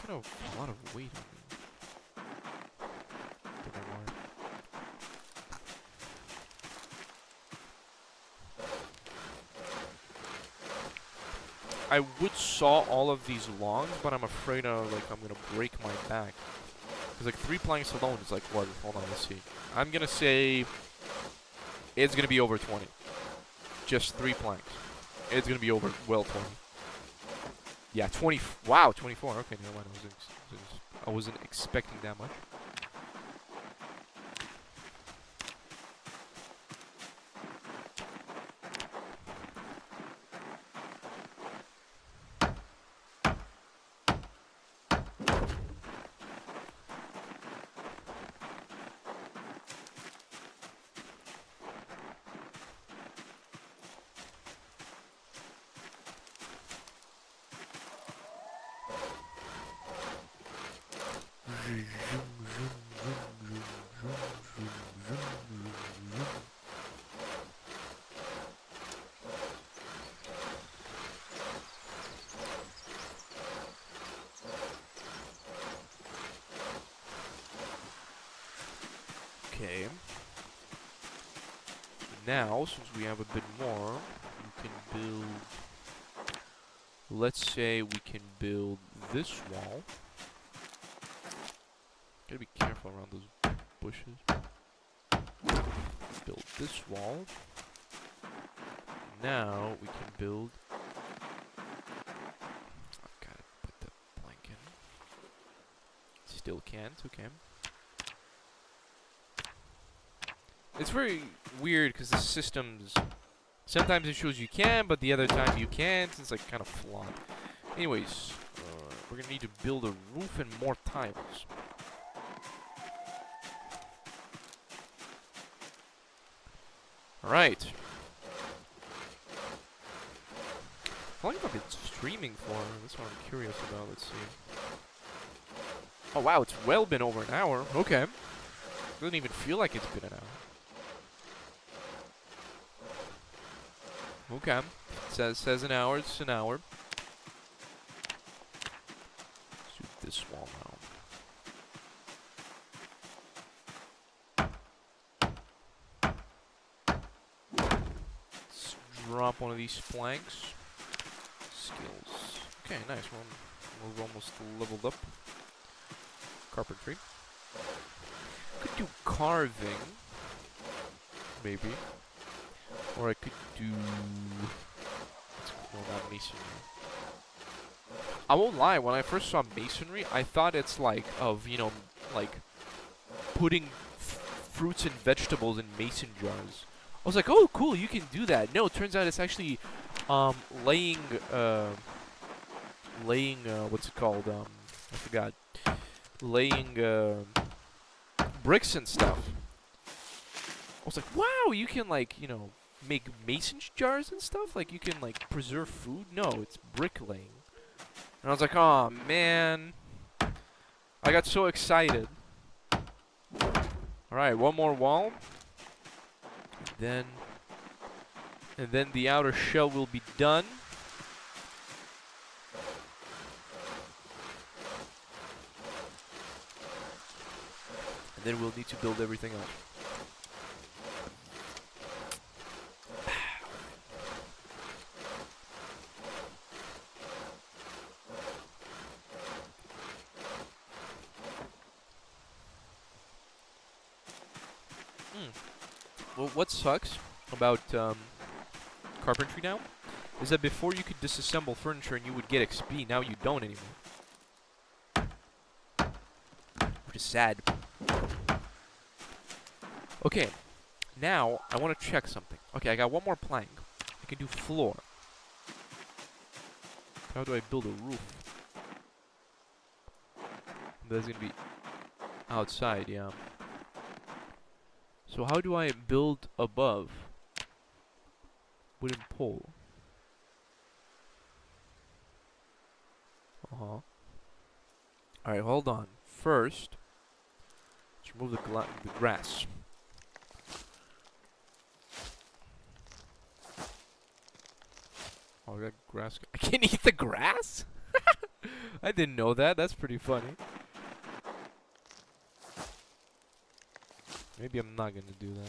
Kind of a lot of weight on me. Don't know why. I would saw all of these logs, but I'm afraid I'm gonna break my back. Cause like 3 planks alone is like what? Hold on, let's see. I'm gonna say it's gonna be over 20. Just 3 planks. It's gonna be over well 20. Yeah, 20. Wow, 24. Okay, never mind. I wasn't expecting that much. Okay. Now, since we have a bit more, we can build... Let's say we can build this wall. Gotta be careful around those bushes. Build this wall. Now we can build... I've gotta put the blank in. Still can't, okay. It's very weird because the systems... Sometimes it shows you can, but the other time you can't. It's like kind of flawed. Anyways, we're gonna need to build a roof and more tiles. Alright. How long have I been streaming for? That's what I'm curious about. Let's see. Oh wow, it's well been over an hour. Okay. Doesn't even feel like it's been an hour. Okay. Says an hour, it's an hour. Let's do this wall now. Let's drop one of these planks. Skills. Okay, nice. We're almost leveled up. Carpentry. Could do carving. Maybe. Or I could do... No, not masonry. I won't lie, when I first saw masonry, I thought it's like of, you know, like putting fruits and vegetables in mason jars. I was like, oh, cool, you can do that. No, it turns out it's actually laying, what's it called? I forgot. Laying bricks and stuff. I was like, wow, you can, like, you know, make mason jars and stuff? Like, you can, like, preserve food? No, it's bricklaying. And I was like, oh, man. I got so excited. Alright, one more wall. then the outer shell will be done. And then we'll need to build everything else. Well, what sucks about carpentry now is that before you could disassemble furniture and you would get XP. Now you don't anymore. Which is sad. Okay, now I want to check something. Okay, I got one more plank. I can do floor. How do I build a roof? That's gonna be outside, yeah. So how do I build above? Wooden pole. Alright, hold on. First, let's remove the grass. Oh, I got grass. I can eat the grass? I didn't know that. That's pretty funny. Maybe I'm not gonna do that.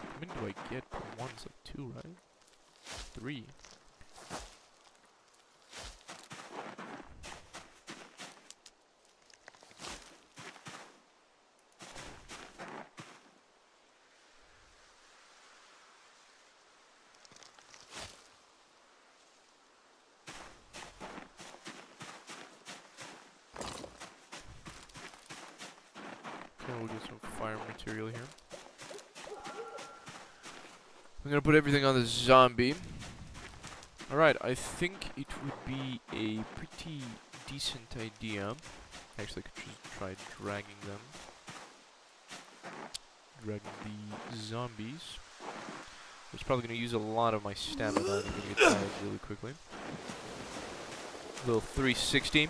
How many do I get per one? It's like 2, right? 3. Okay, we'll get some fire material here. I'm gonna put everything on the zombie. Alright, I think it would be a pretty decent idea. Actually, I could just try dragging them. Dragging the zombies. It's probably gonna use a lot of my stamina. I'm gonna get tired really quickly. Little 360.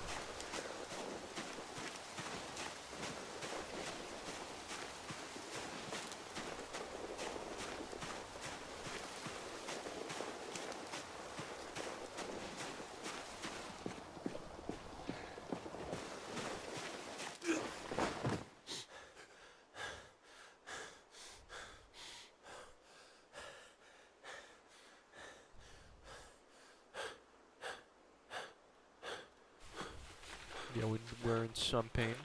Yeah, we're in some pain.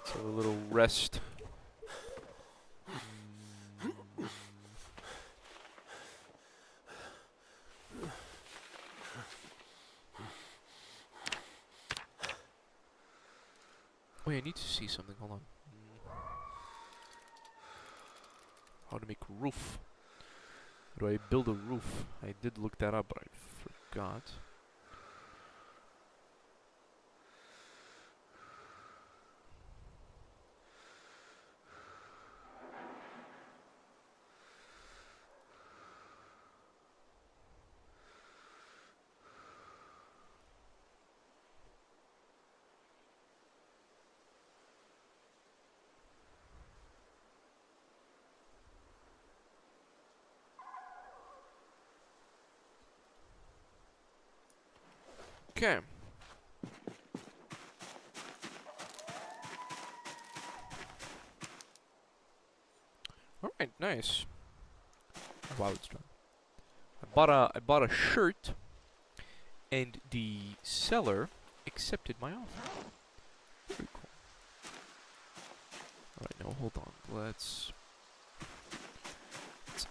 So a little rest. Wait, I need to see something. Hold on. How to make a roof. How do I build a roof? I did look that up, but I forgot. Okay. Alright, nice. Wow, it's done. I bought a shirt, and the seller accepted my offer. Very cool. Alright, now hold on. Let's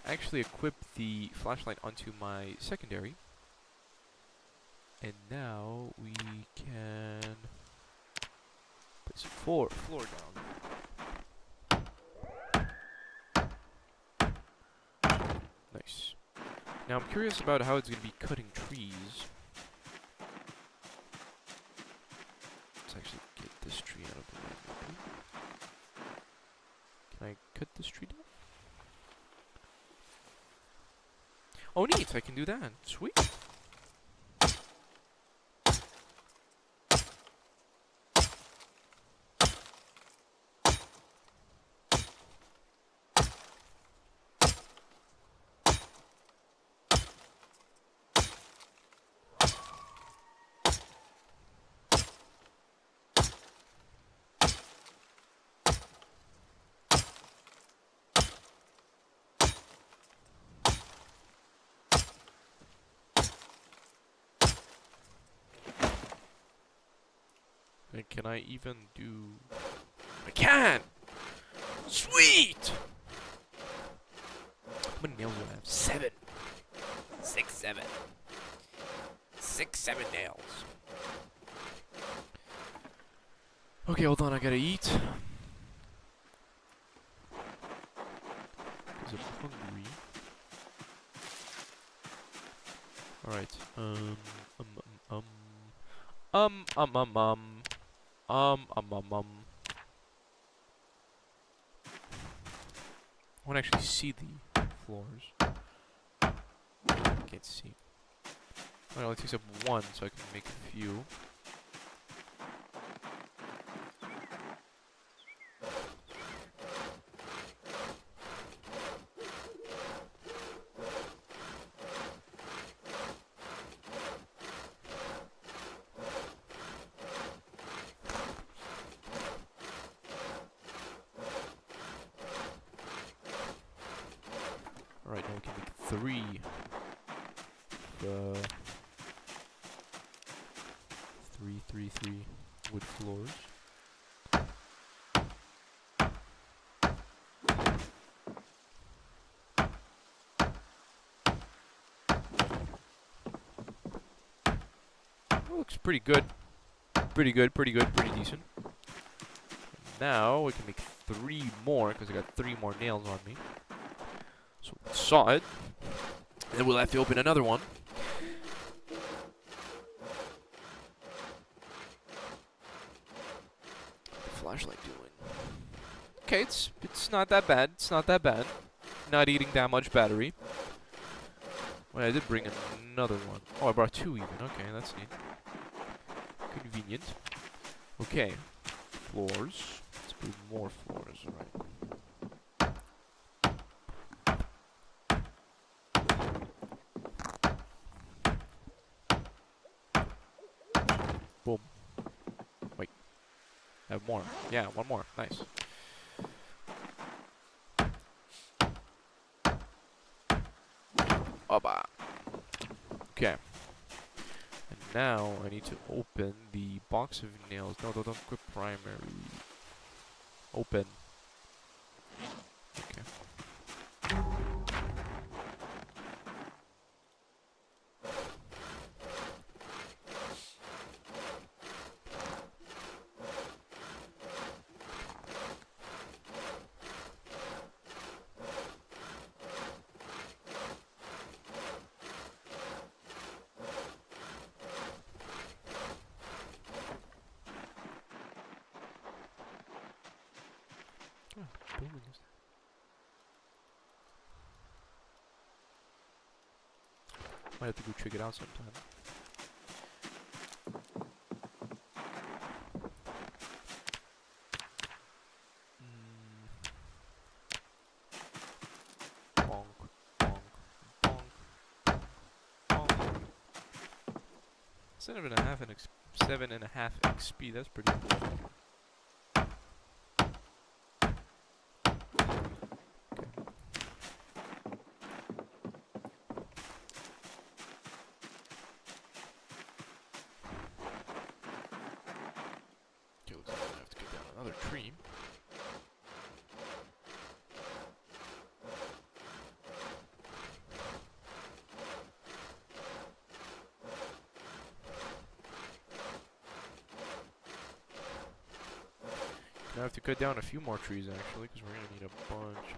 actually equip the flashlight onto my secondary. And now we can place a floor down. Nice. Now I'm curious about how it's going to be cutting trees. Can I cut this tree down? Oh, neat! I can do that. Sweet. And can I even do... I can! Sweet! How many nails do I have? 7. 6, 7. 6, 7 nails. Okay, hold on, I gotta eat. Because I'm hungry. Alright, um. I want to actually see the floors. Can't see. Well, it only takes up 1, so I can make a few. Alright, now we can make 3. 3 wood floors. That looks pretty good. Pretty decent. Now we can make 3 more, because I got 3 more nails on me. So we'll saw it. And then we'll have to open another one. Flashlight doing? Okay, it's not that bad. It's not that bad. Not eating that much battery. Well, I did bring another one. Oh, I brought 2 even. Okay, that's neat. Convenient. Okay. Floors. Let's put more floors. Alright. Boom. Wait. I have more. Yeah, 1 more. Nice. Oba. Okay. And now I need to open the box of nails. No, don't quit primary. Open. Okay. Building is that? Might have to go check it out sometime. Bonk, bonk, bonk, bonk. 7.5 XP. That's pretty cool. Another tree. Gonna have to cut down a few more trees actually, because we're gonna need a bunch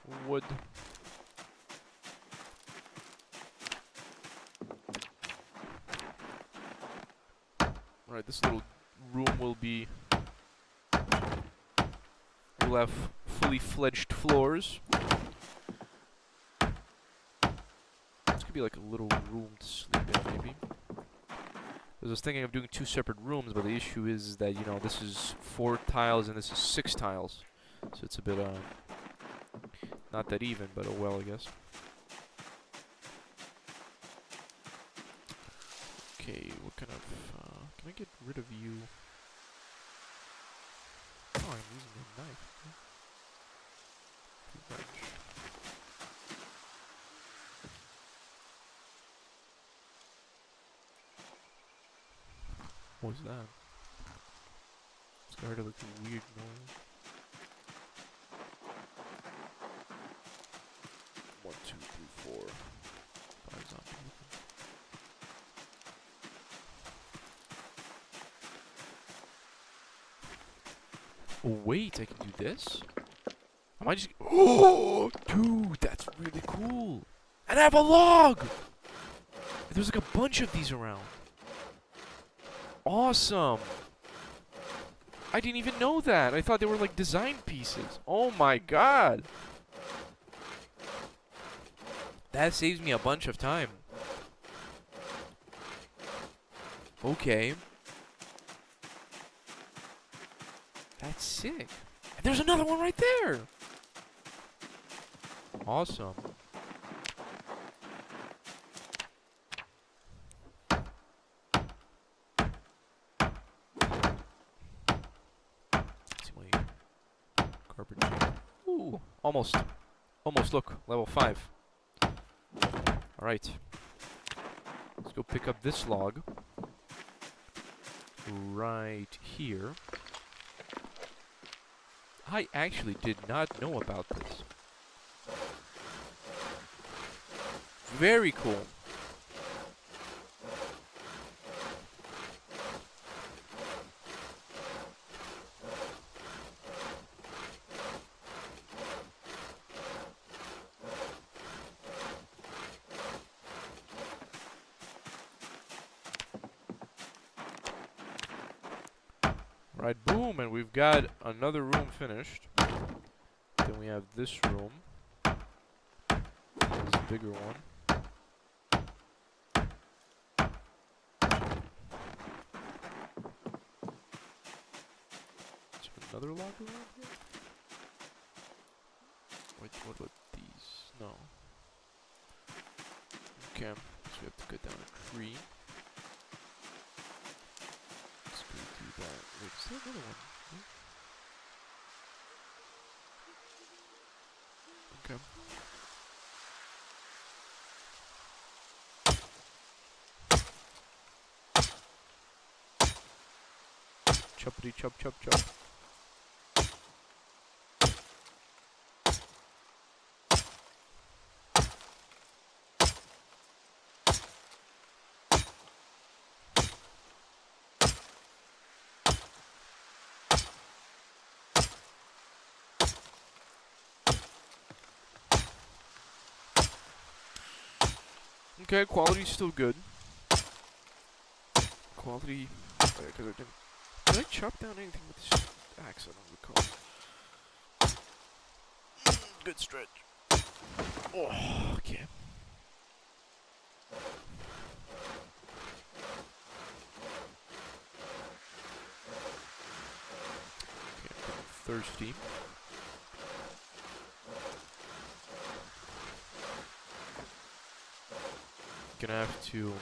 of wood. Right, this little room will be we'll have fully fledged floors. This could be like a little room to sleep in, maybe. I was thinking of doing 2 separate rooms, but the issue is that, you know, this is 4 tiles and this is 6 tiles. So it's a bit, not that even, but oh well, I guess. Okay, what kind of, can I get rid of you? Oh, I'm using a knife. Too much. What was that? Started like a weird noise. 1, 2, 3, 4, 5 zombies. Oh wait, I can do this? Am I just... Oh, dude, that's really cool. And I have a log! There's like a bunch of these around. Awesome. I didn't even know that. I thought they were like design pieces. Oh my god. That saves me a bunch of time. Okay. That's sick. And there's another one right there. Awesome. See my carpet. Ooh, almost. Almost, look. Level 5. Alright. Let's go pick up this log. Right here. I actually did not know about this. Very cool. Right, boom, and we've got another room finished. Then we have this room. This bigger one. Is there another locker around here? Wait, what about these? No. Okay, so we have to cut down a tree. Let's go do that. Wait, is there another one? Okay. Choppity chop chop chop. Okay, quality's still good. Quality, because I didn't. Did I chop down anything with this axe? I don't recall. Good stretch. Oh, okay. Okay, I'm getting thirsty. Gonna have to.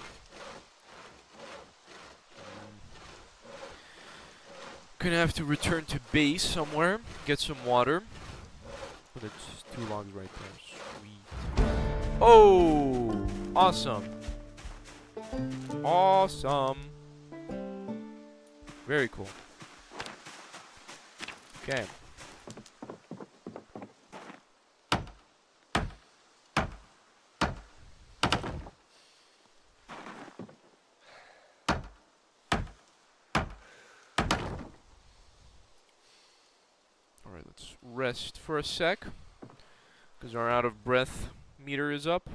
Gonna have to return to base somewhere, get some water. But it's 2 logs right there. Sweet. Oh! Awesome. Awesome. Very cool. Okay. Alright, let's rest for a sec. Because our out of breath meter is up.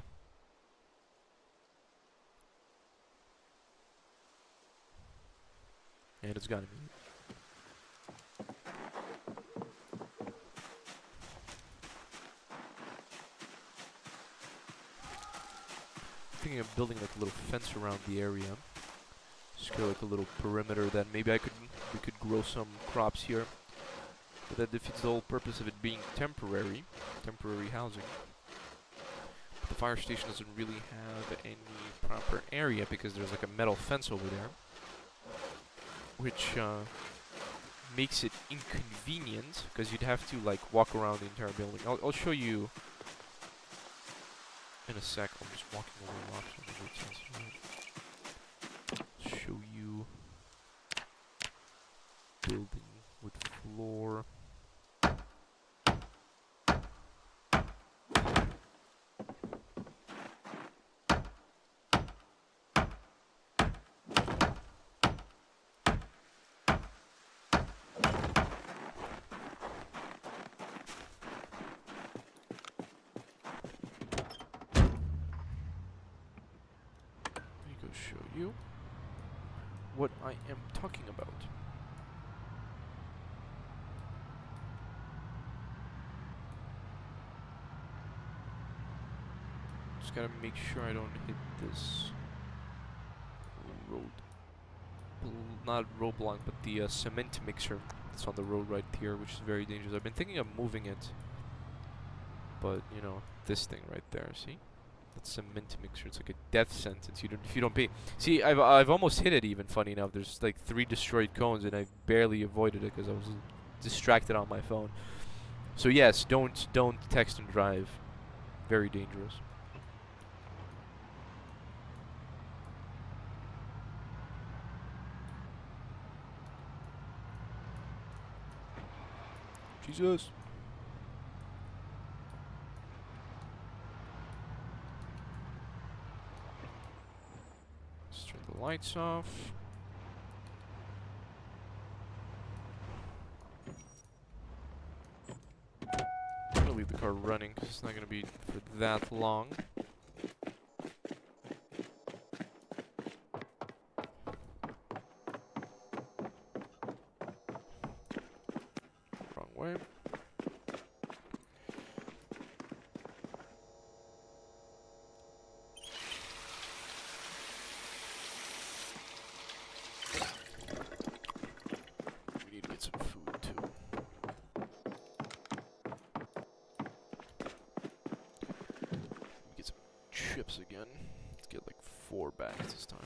And it's gotta be. thinking of building like a little fence around the area. Just go like a little perimeter. Then maybe we could grow some crops here. But that defeats the whole purpose of it being temporary housing. But the fire station doesn't really have any proper area because there's like a metal fence over there, which makes it inconvenient because you'd have to like walk around the entire building. I'll show you in a sec. I'm just walking over a lot. Show you building with floor. Show you what I am talking about. Just gotta make sure I don't hit this road. Not roadblock, but the cement mixer that's on the road right here, which is very dangerous. I've been thinking of moving it, but you know, this thing right there, see? That cement mixer, it's like a death sentence. If you don't pay. See, I've almost hit it even. Funny enough, there's like 3 destroyed cones, and I barely avoided it because I was distracted on my phone. So yes, don't text and drive. Very dangerous. Jesus. Lights off. I'm gonna leave the car running because it's not gonna be for that long. Wrong way. Chips again. Let's get like 4 bags this time.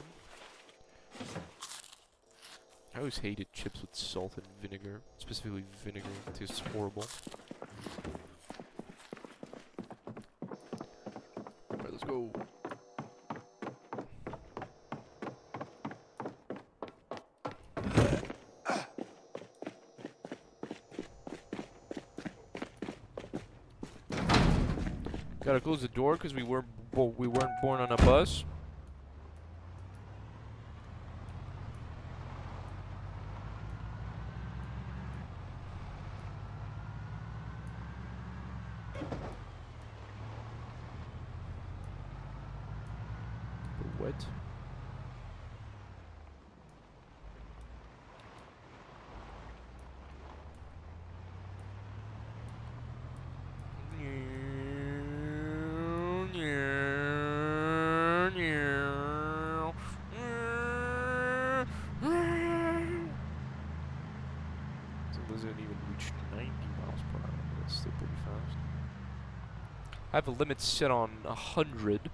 I always hated chips with salt and vinegar, specifically vinegar. It tastes horrible. Alright, let's go. Gotta close the door because we weren't born on a bus. What? Doesn't even reach 90 miles per hour, but it's still pretty fast. I have a limit set on 100,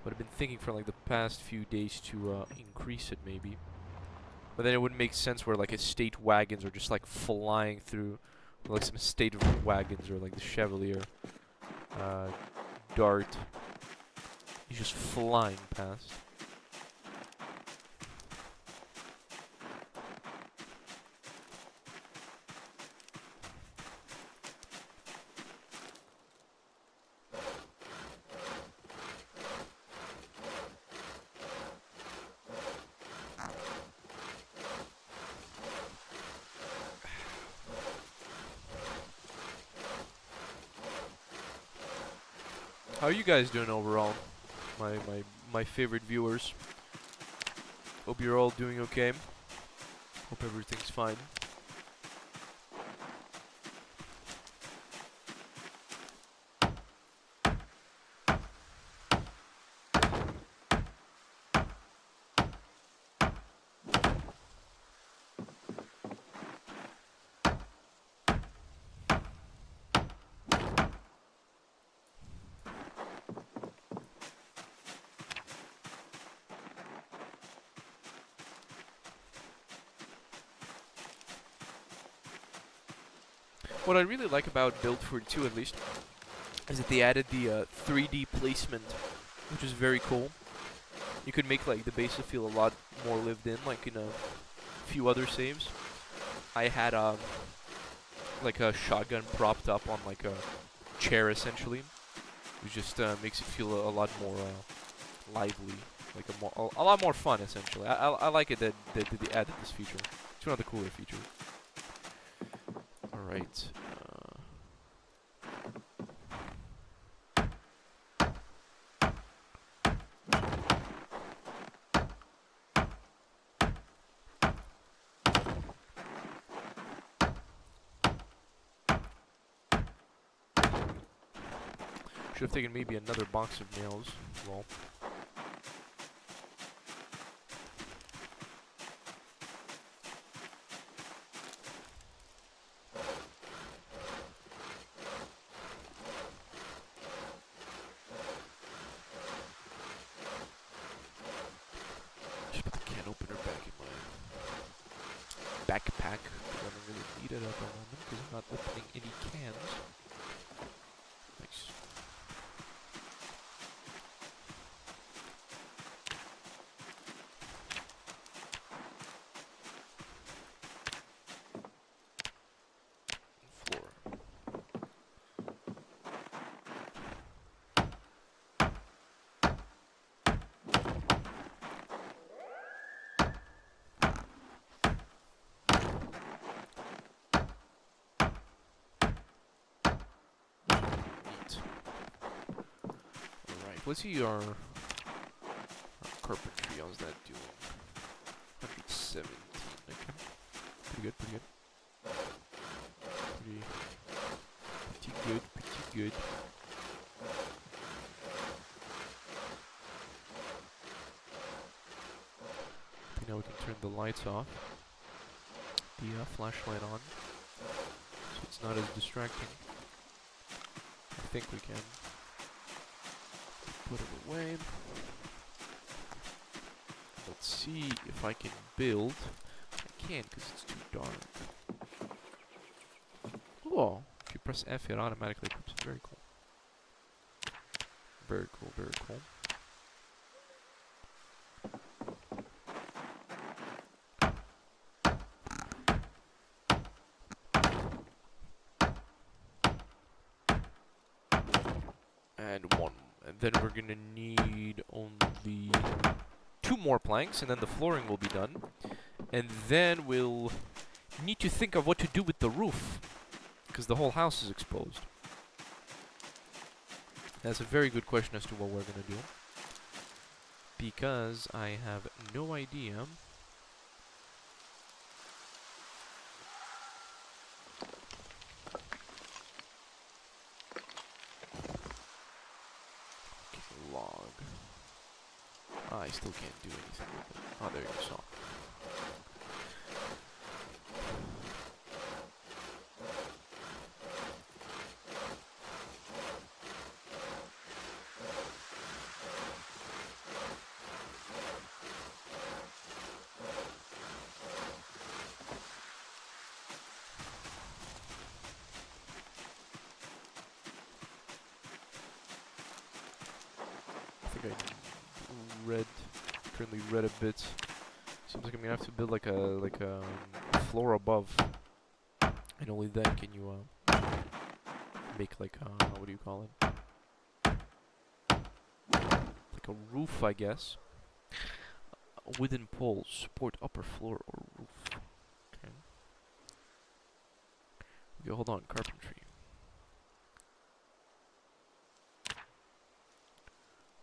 but I've been thinking for like the past few days to increase it maybe. But then it wouldn't make sense where like estate wagons are just like flying through, like some estate wagons or like the Chevalier Dart. He's just flying past. How are you guys doing overall? My favorite viewers. Hope you're all doing okay. Hope everything's fine. What I really like about Build for 2 at least is that they added the 3D placement, which is very cool. You could make like the bases feel a lot more lived in, like in a few other saves. I had like a shotgun propped up on like a chair essentially, which just makes it feel a lot more lively, like a lot more fun essentially. I like it that they added this feature. It's one of the cooler features. All right. Should have taken maybe another box of nails. Well. Just put the can opener back in my backpack. I don't really need it at the moment because I'm not opening any cans. Nice. Floor. Neat. Alright, let's see our carpentry. How's that doing? 117. Okay. Pretty good, pretty good. Pretty good. Okay, now we can turn the lights off. The flashlight on. So it's not as distracting. I think we can put it away. Let's see if I can build. I can't because it's too dark. Oh, if you press F, it automatically equips. Very cool. Very cool, very cool. And then we're gonna need only 2 more planks, and then the flooring will be done. And then we'll need to think of what to do with the roof, because the whole house is exposed. That's a very good question as to what we're gonna do, because I have no idea. Log. I still can't do anything with it. Oh, there you saw. I currently read a bit. Seems like I'm gonna have to build like a floor above, and only then can you make like what do you call it? Like a roof, I guess. Wooden poles support upper floor or roof. Okay. Okay, hold on, carpentry.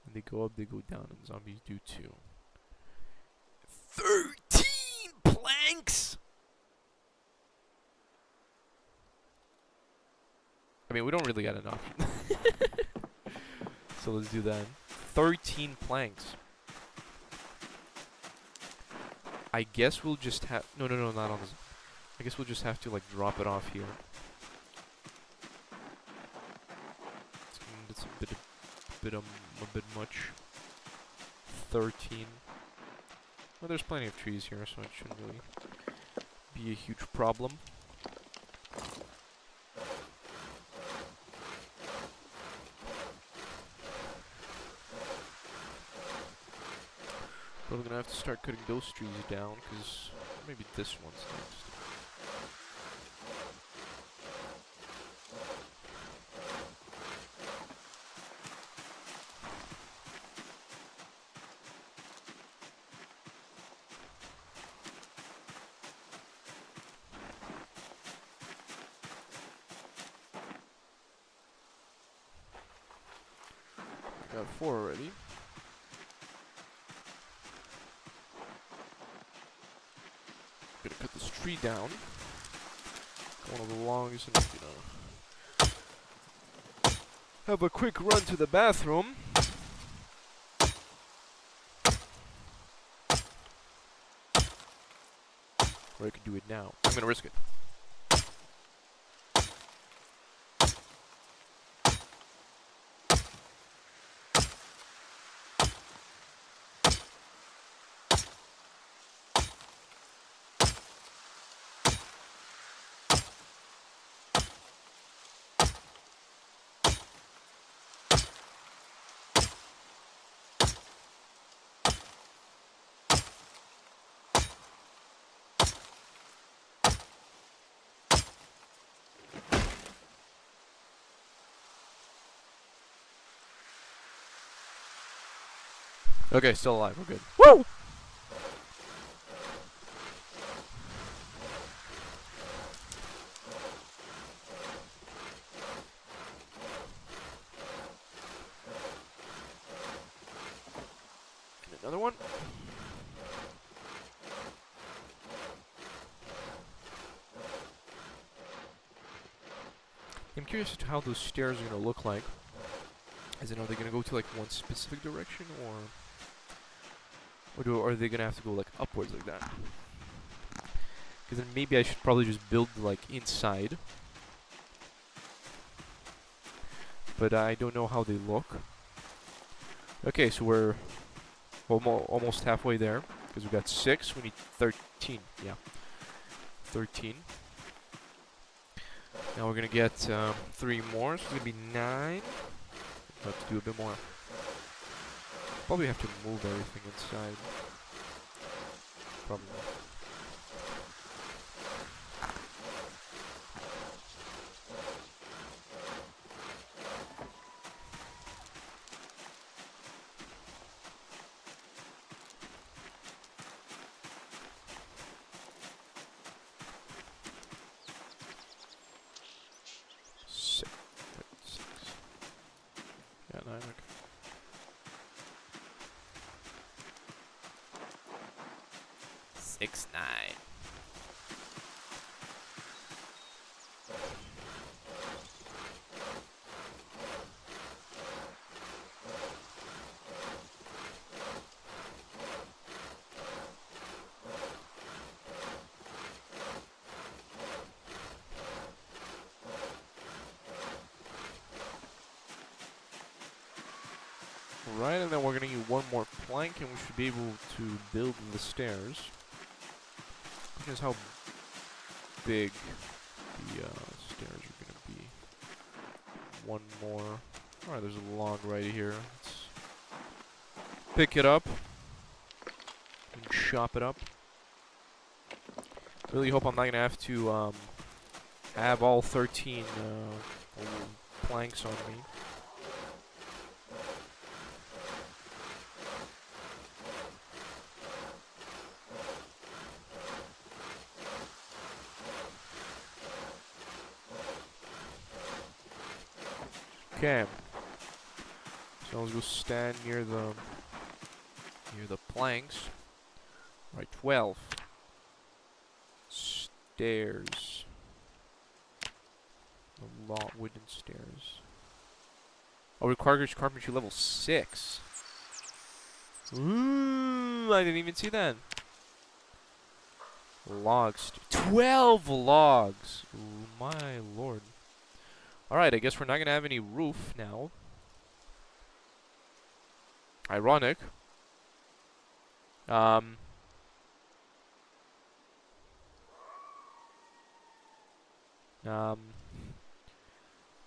When they go up, they go down, and zombies do too. 13 planks! I mean, we don't really got an option. So let's do that. 13 planks. I guess we'll just have... No, not on this. I guess we'll just have to, like, drop it off here. It's a bit much. 13. Well, there's plenty of trees here, so it shouldn't really be a huge problem. have to start cutting those trees down, because maybe this one's next. Got 4 already. Gonna cut this tree down. One of the longest, and have a quick run to the bathroom. Or I could do it now. I'm gonna risk it. Okay, still alive. We're good. Woo! And another one. I'm curious as to how those stairs are gonna look like. As in, are they gonna go to like one specific direction, or are they gonna have to go like upwards like that? Because then maybe I should probably just build like inside. But I don't know how they look. Okay, so we're almost halfway there. Because we got 6, we need 13. Yeah, 13. Now we're gonna get 3 more, so it's gonna be 9. We'll have to do a bit more. Probably have to move everything inside. Probably. Six. Yeah, 9. Okay. Six, 9. Right, and then we're gonna need 1 more plank, and we should be able to build the stairs. Because how big the stairs are gonna be. 1 more. Alright, there's a log right here. Let's pick it up and chop it up. Really hope I'm not gonna have to have all 13 planks on me. Okay. So let's go stand near the planks. Right, 12. Stairs. The wooden stairs. Oh, requires carpentry level 6. Ooh, I didn't even see that. Logs. 12 logs. Ooh, my lord. Alright, I guess we're not gonna have any roof now. Ironic. Don't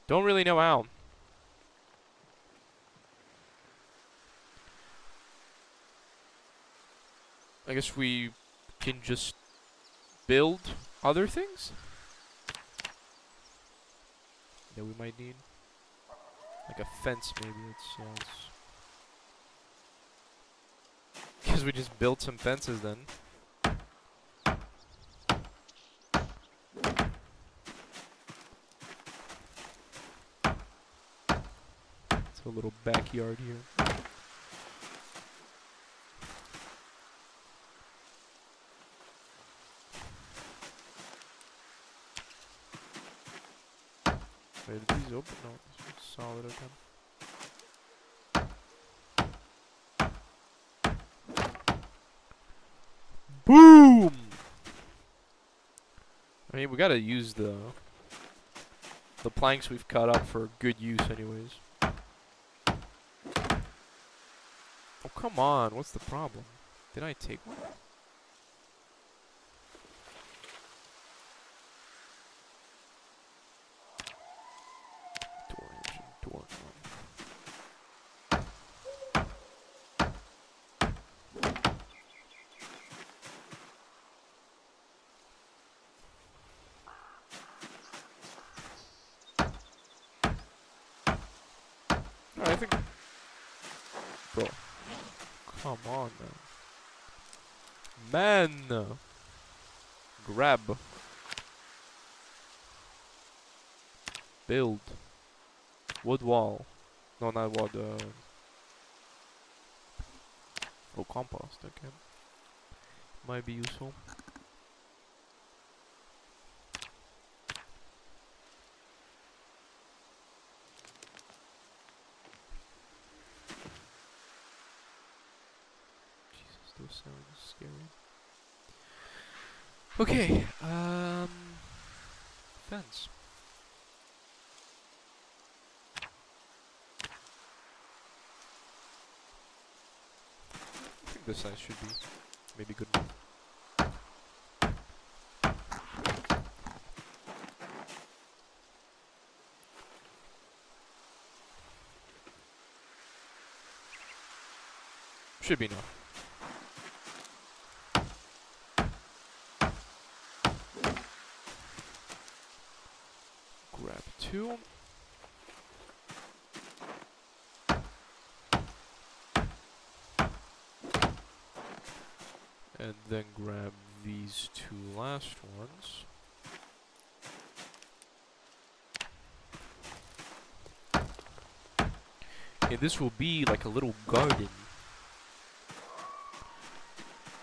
really know how. I guess we can just build other things that we might need. Like a fence, maybe. It's because we just built some fences then. It's a little backyard here. Wait, did these open? No, it's solid again. Boom! I mean, we gotta use the planks we've cut up for good use anyways. Oh, come on. What's the problem? Did I take one? Door engine, door one. I think... Bro. Come on, man. Man! Grab. Build. Wood wall. No, not wood. Oh, compost. Okay. Might be useful. Jesus, those sounds scary. Okay. Fence. I think this size should be maybe good enough. Should be enough. Grab 2. And then grab these 2 last ones. And this will be like a little garden.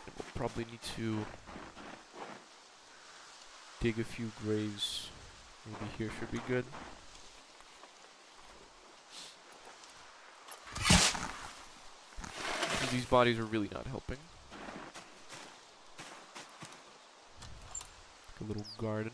And we'll probably need to dig a few graves. Maybe here should be good. These bodies are really not helping. Like a little garden.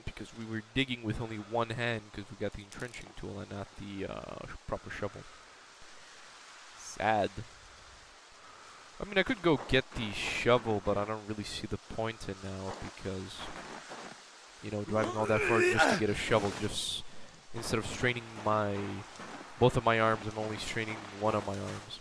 Because we were digging with only one hand because we got the entrenching tool and not the proper shovel. Sad. I mean, I could go get the shovel, but I don't really see the point in now because, you know, driving all that far just to get a shovel, just instead of straining both of my arms, I'm only straining one of my arms.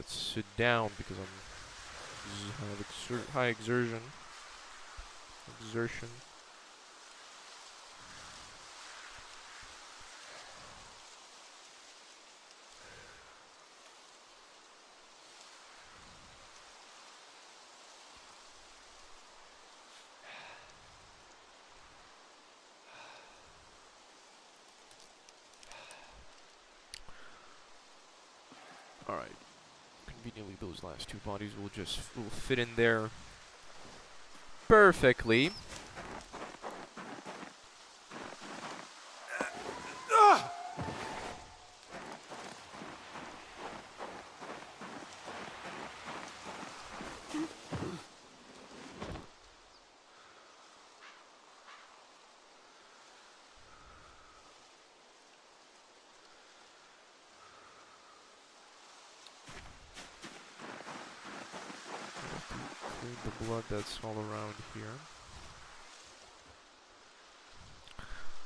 Sit down because I'm high exertion. All right. Conveniently, those last 2 bodies will fit in there perfectly. Clean the blood that's all around here.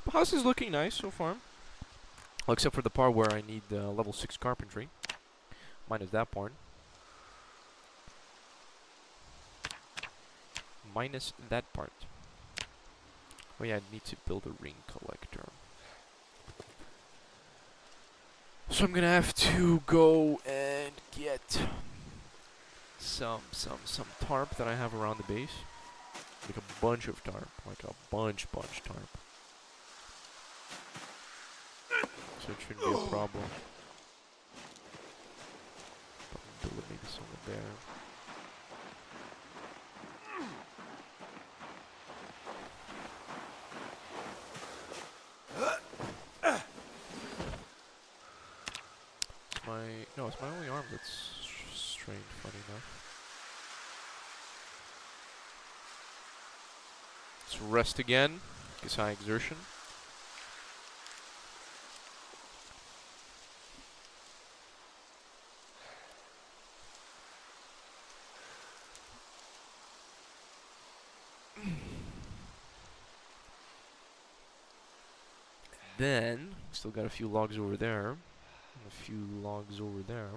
The house is looking nice so far. Well, except for the part where I need level 6 carpentry. Minus that part. Minus that part. Oh yeah, I need to build a ring collector. So I'm gonna have to go and get some tarp that I have around the base. Like a bunch of tarp. Like a bunch tarp. So it shouldn't be a problem. Build maybe somewhere there. No, it's my only arm that's strained, funny enough. Let's rest again. Guess high exertion. Then, still got a few logs over there. And a few logs over there.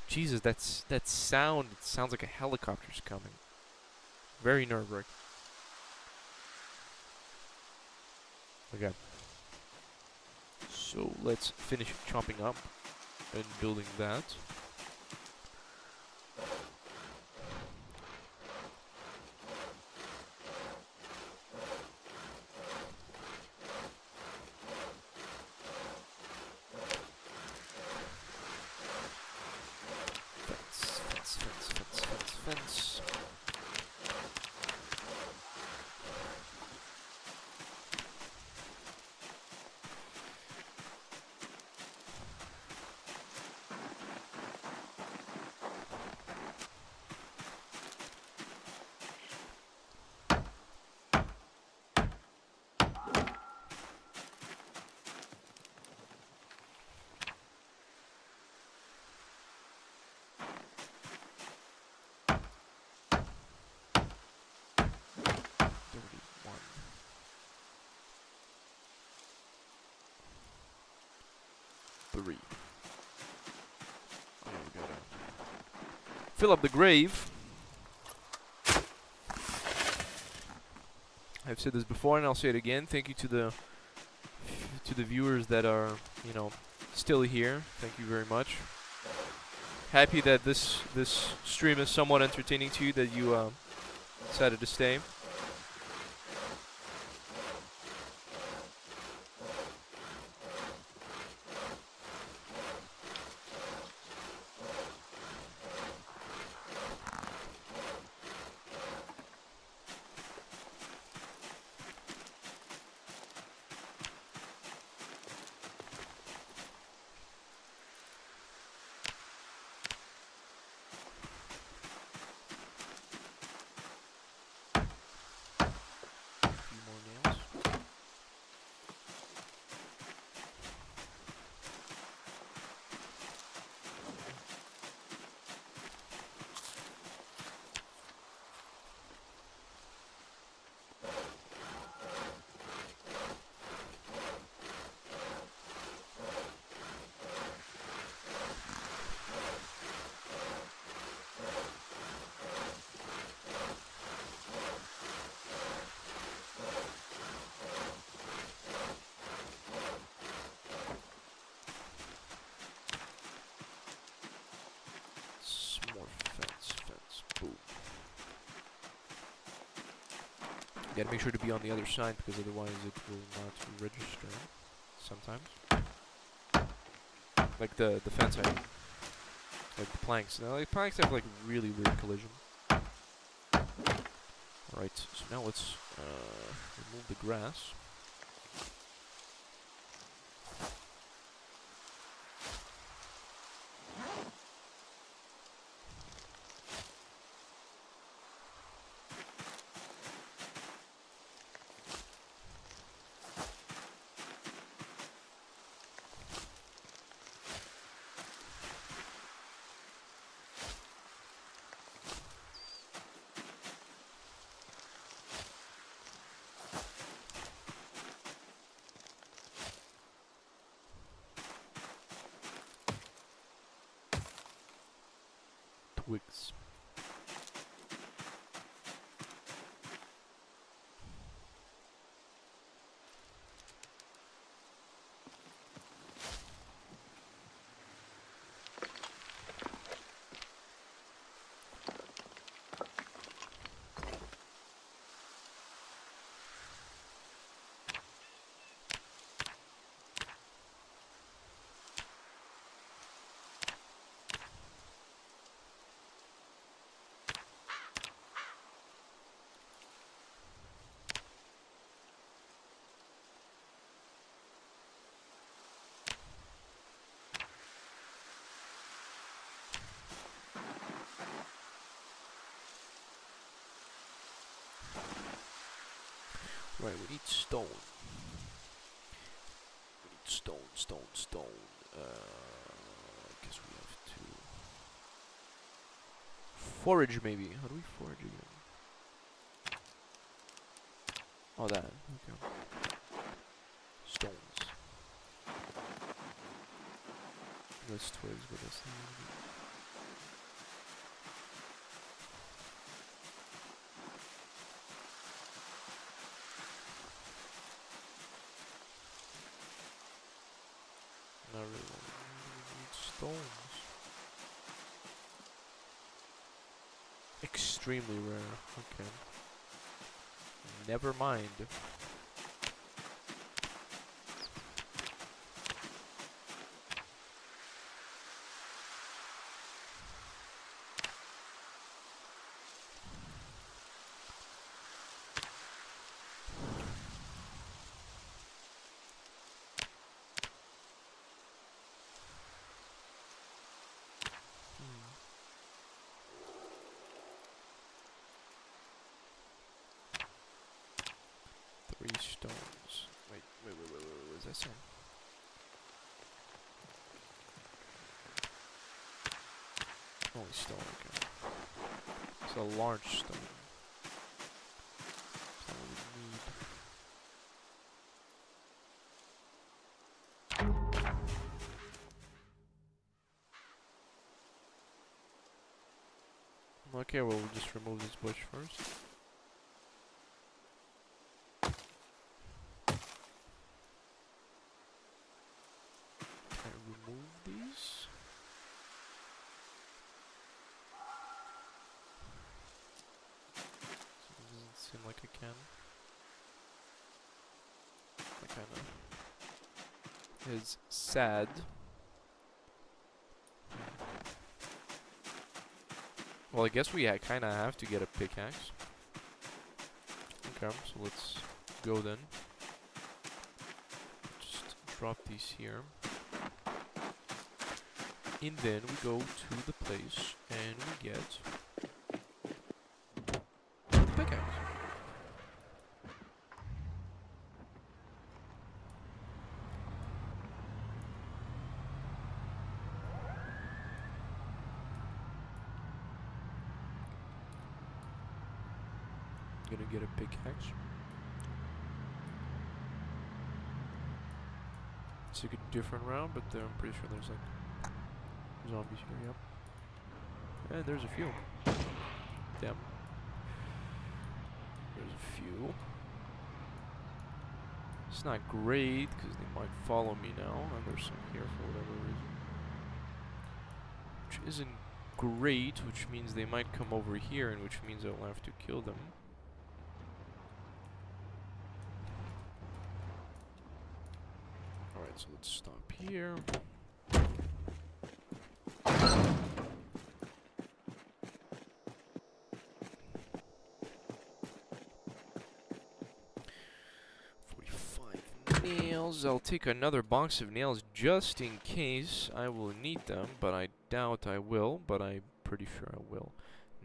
Jesus, that sound, it sounds like a helicopter's coming. Very nerve-wracking. Okay. So let's finish chopping up and building that. Fence. Three. Oh, we gotta fill up the grave. I've said this before and I'll say it again. Thank you to the viewers that are, you know, still here. Thank you very much. Happy that this stream is somewhat entertaining to you, that you decided to stay. Gotta make sure to be on the other side because otherwise it will not register sometimes. Like the fence, I mean. Like the planks. Now, like planks have like really weird collision. Alright, so now let's remove the grass. Twigs. Right, we need stone. We need stone. I guess we have to forage maybe. How do we forage again? Oh, that. Okay. Stones. That's twigs, but that's not what we need. Not really. We need stones. Extremely rare. Okay. Never mind. Three stones. Wait, what is that saying? Only stone, okay. It's a large stone. That's all we need. Okay, well, we'll just remove this bush first. Remove these. It doesn't seem like I can. That kinda is sad. Well, I guess we kinda have to get a pickaxe. Okay, so let's go then. Just drop these here. And then we go to the place and we get pickaxe. Gonna get a pickaxe. It's like a different round, but I'm pretty sure there's like zombies here, yep. And there's a few. Damn. There's a few. It's not great, because they might follow me now, and there's some here for whatever reason. Which isn't great, which means they might come over here, and which means I'll have to kill them. Alright, so let's stop here. nails. I'll take another box of nails just in case I will need them, but I doubt I will, but I'm pretty sure I will.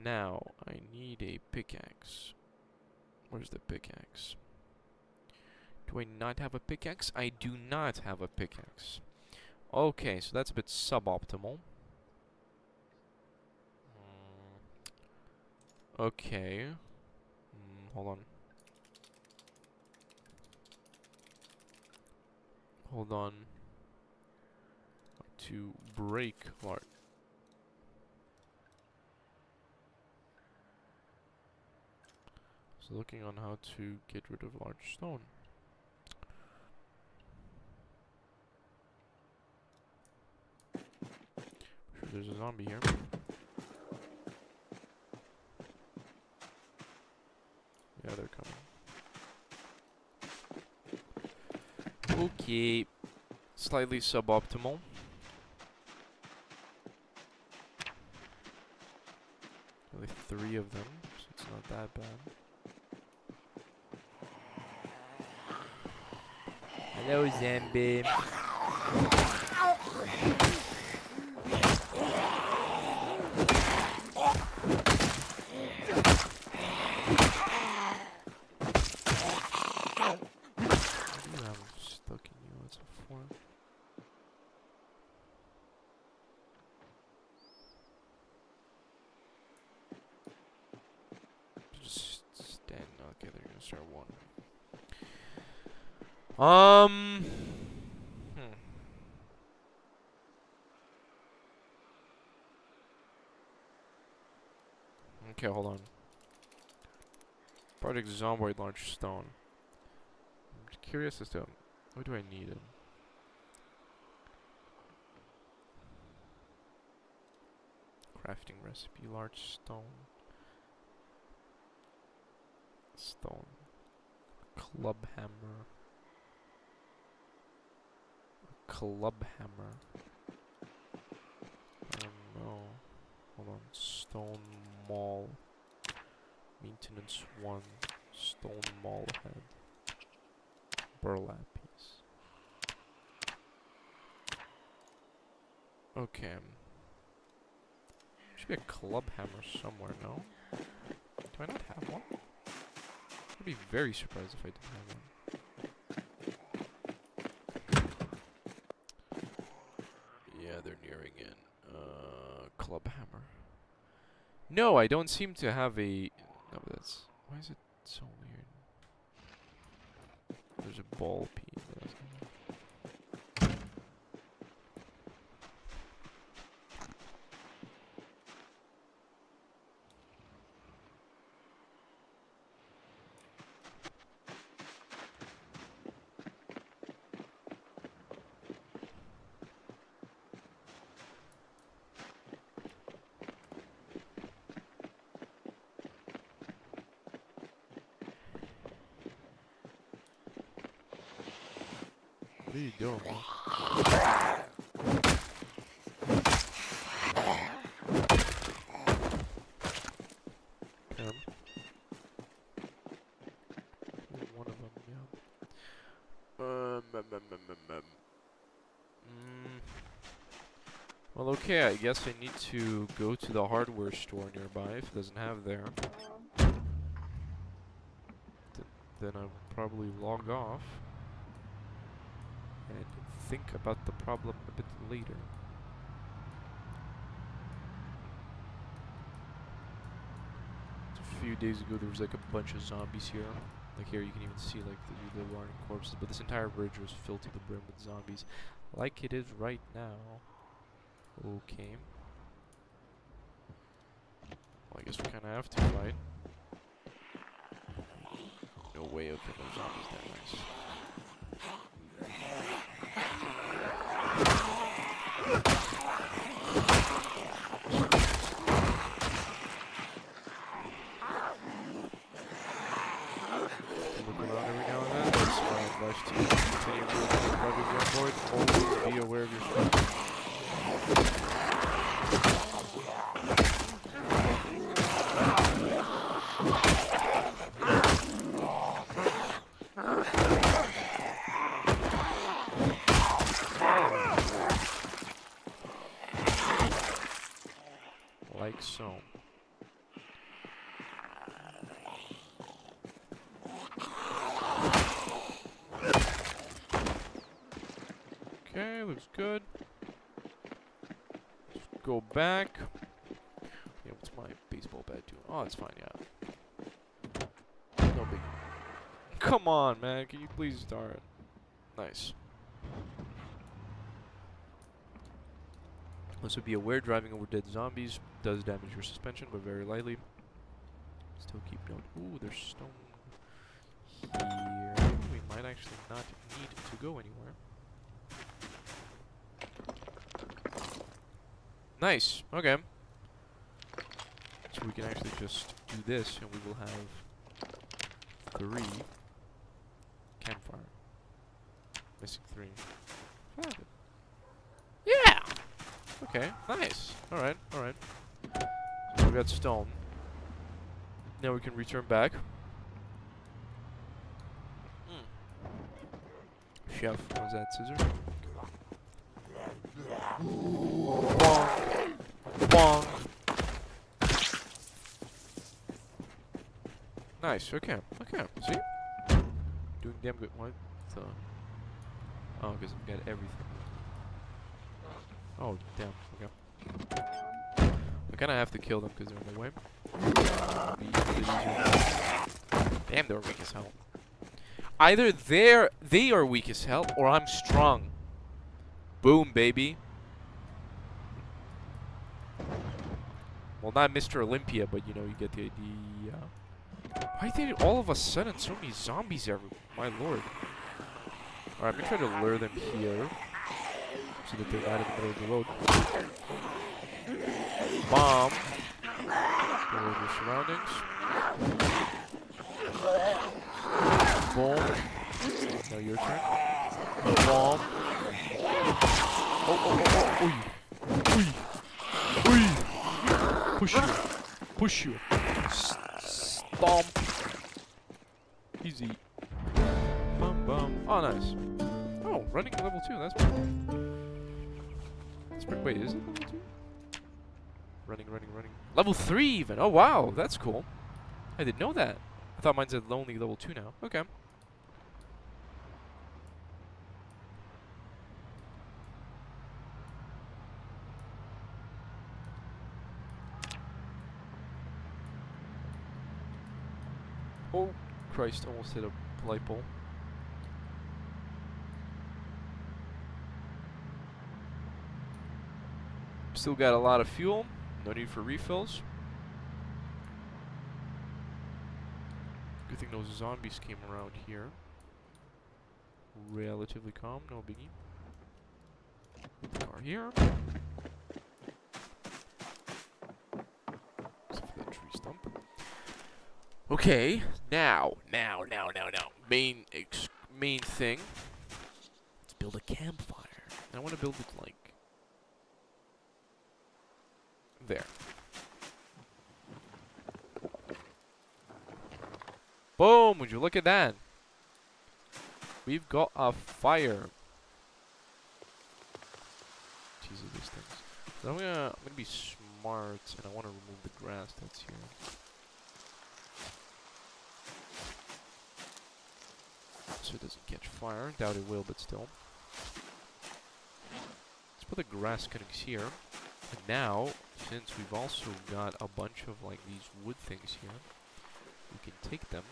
Now, I need a pickaxe. Where's the pickaxe? Do I not have a pickaxe? I do not have a pickaxe. Okay, so that's a bit suboptimal. Okay. Hold on. Hold on. To break large. So looking on how to get rid of large stone. Sure, there's a zombie here. Yeah, they're coming. Okay. Slightly suboptimal. Only 3 of them, so it's not that bad. Hello, zombie. Okay, hold on. Project Zomboid large stone. I'm just curious as to what do I need it? Crafting recipe, large stone. Stone. Club hammer. Club hammer. I don't know. Hold on. Stone maul. Maintenance 1. Stone maul head. Burlap piece. Okay. Should be a club hammer somewhere, no? Do I not have one? I'd be very surprised if I didn't have one. Yeah, they're nearing in. Club hammer. No, I don't seem to have a... No, that's... Why is it so weird? There's a ball piece. What are you doing, man? One of them, yeah. Well, okay, I guess I need to go to the hardware store nearby if it doesn't have there. Then I'll probably log off and think about the problem a bit later. A few days ago there was like a bunch of zombies here. Like here you can even see like the rotting corpses, but this entire bridge was filled to the brim with zombies. Like it is right now. Okay. Well, I guess we kinda have to fight. No way of killing zombies that nice. To continue moving the Project Zomboid, always be aware of your surroundings. So. Okay, looks good. Just go back. Yeah, what's my baseball bat doing? Oh, it's fine, yeah. No big. Come on, man. Can you please start? Nice. Also be aware, driving over dead zombies does damage your suspension, but very lightly. Still keep note. Ooh, there's stone here. We might actually not need to go anywhere. Nice. Okay. So we can actually just do this, and we will have 3 campfire. Missing 3. Yeah. Okay. Nice. All right. All right. So we got stone. Now we can return back. Chef, was that scissor? Bong. Bong. Nice. Okay. Okay. See? Doing damn good. What? Oh, because I've got everything. Oh, damn. Okay. I kind of have to kill them because they're in the way. Damn, they're weak as hell. Either they are weak as hell, or I'm strong. Boom, baby. Well, not Mr. Olympia, but you know, you get the idea. Why did all of a sudden so many zombies everywhere? My lord. Alright, I'm gonna try to lure them here. So that they're not in the middle of the road. Bomb. Go over the surroundings. Boom. Now your turn. Bomb. Oh. Oi. Push you. Push you. Stomp. Easy. Bum bum. Oh, nice. Oh, running level 2. That's pretty cool. That's pretty. Wait, is it level 2? Running. Level 3 even. Oh, wow. That's cool. I didn't know that. I thought mine's at only level 2 now. Okay. Oh, Christ. Almost hit a light pole. Still got a lot of fuel. No need for refills. Good thing those zombies came around here. Relatively calm, no biggie. Car here. Except for that tree stump. Okay, now. Main thing. Let's build a campfire. And I want to build it like there. Boom! Would you look at that? We've got a fire. Jesus, these things. So I'm gonna be smart, and I want to remove the grass that's here. So it doesn't catch fire. Doubt it will, but still. Let's put the grass cuttings here. And now, since we've also got a bunch of like these wood things here, we can take them.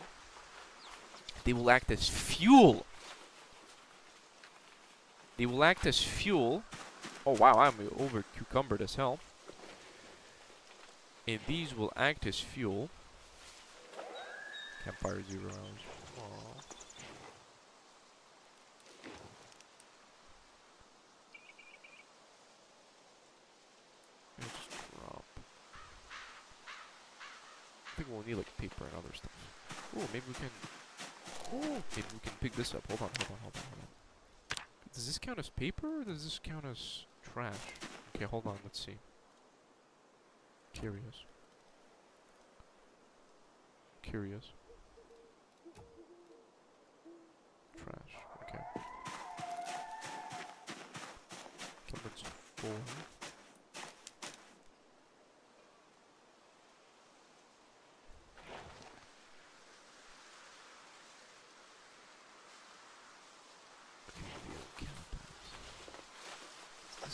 They will act as fuel. They will act as fuel. Oh wow, I'm over cucumbered as hell. And these will act as fuel. Campfire 0 hours. Aww. Let's drop. I think we'll need like paper and other stuff. Oh, maybe we can. Oh, maybe we can pick this up. Hold on. Does this count as paper or does this count as trash? Okay, hold on. Let's see. Curious. Trash. Okay. Someone's full.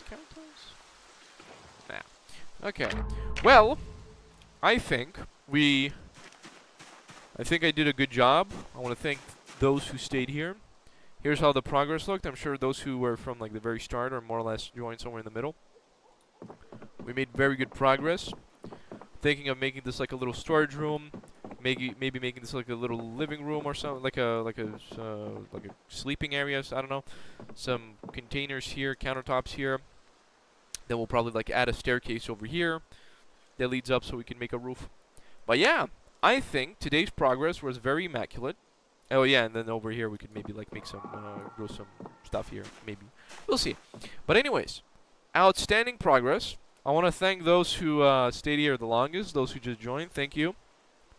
countertops? Nah. Okay. Well, I think I did a good job. I want to thank those who stayed here. Here's how the progress looked. I'm sure those who were from like the very start or more or less joined somewhere in the middle. We made very good progress. Thinking of making this like a little storage room, maybe making this like a little living room or something, like a sleeping area. So I don't know. Some containers here, countertops here. Then we'll probably like add a staircase over here that leads up so we can make a roof. But yeah, I think today's progress was very immaculate. Oh yeah, and then over here we could maybe like make some, grow some stuff here, maybe. We'll see. But anyways, outstanding progress. I want to thank those who stayed here the longest, those who just joined. Thank you.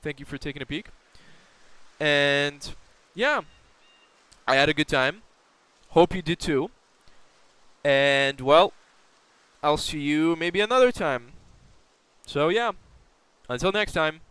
Thank you for taking a peek. And yeah, I had a good time. Hope you did too. And well, I'll see you maybe another time. So yeah, until next time.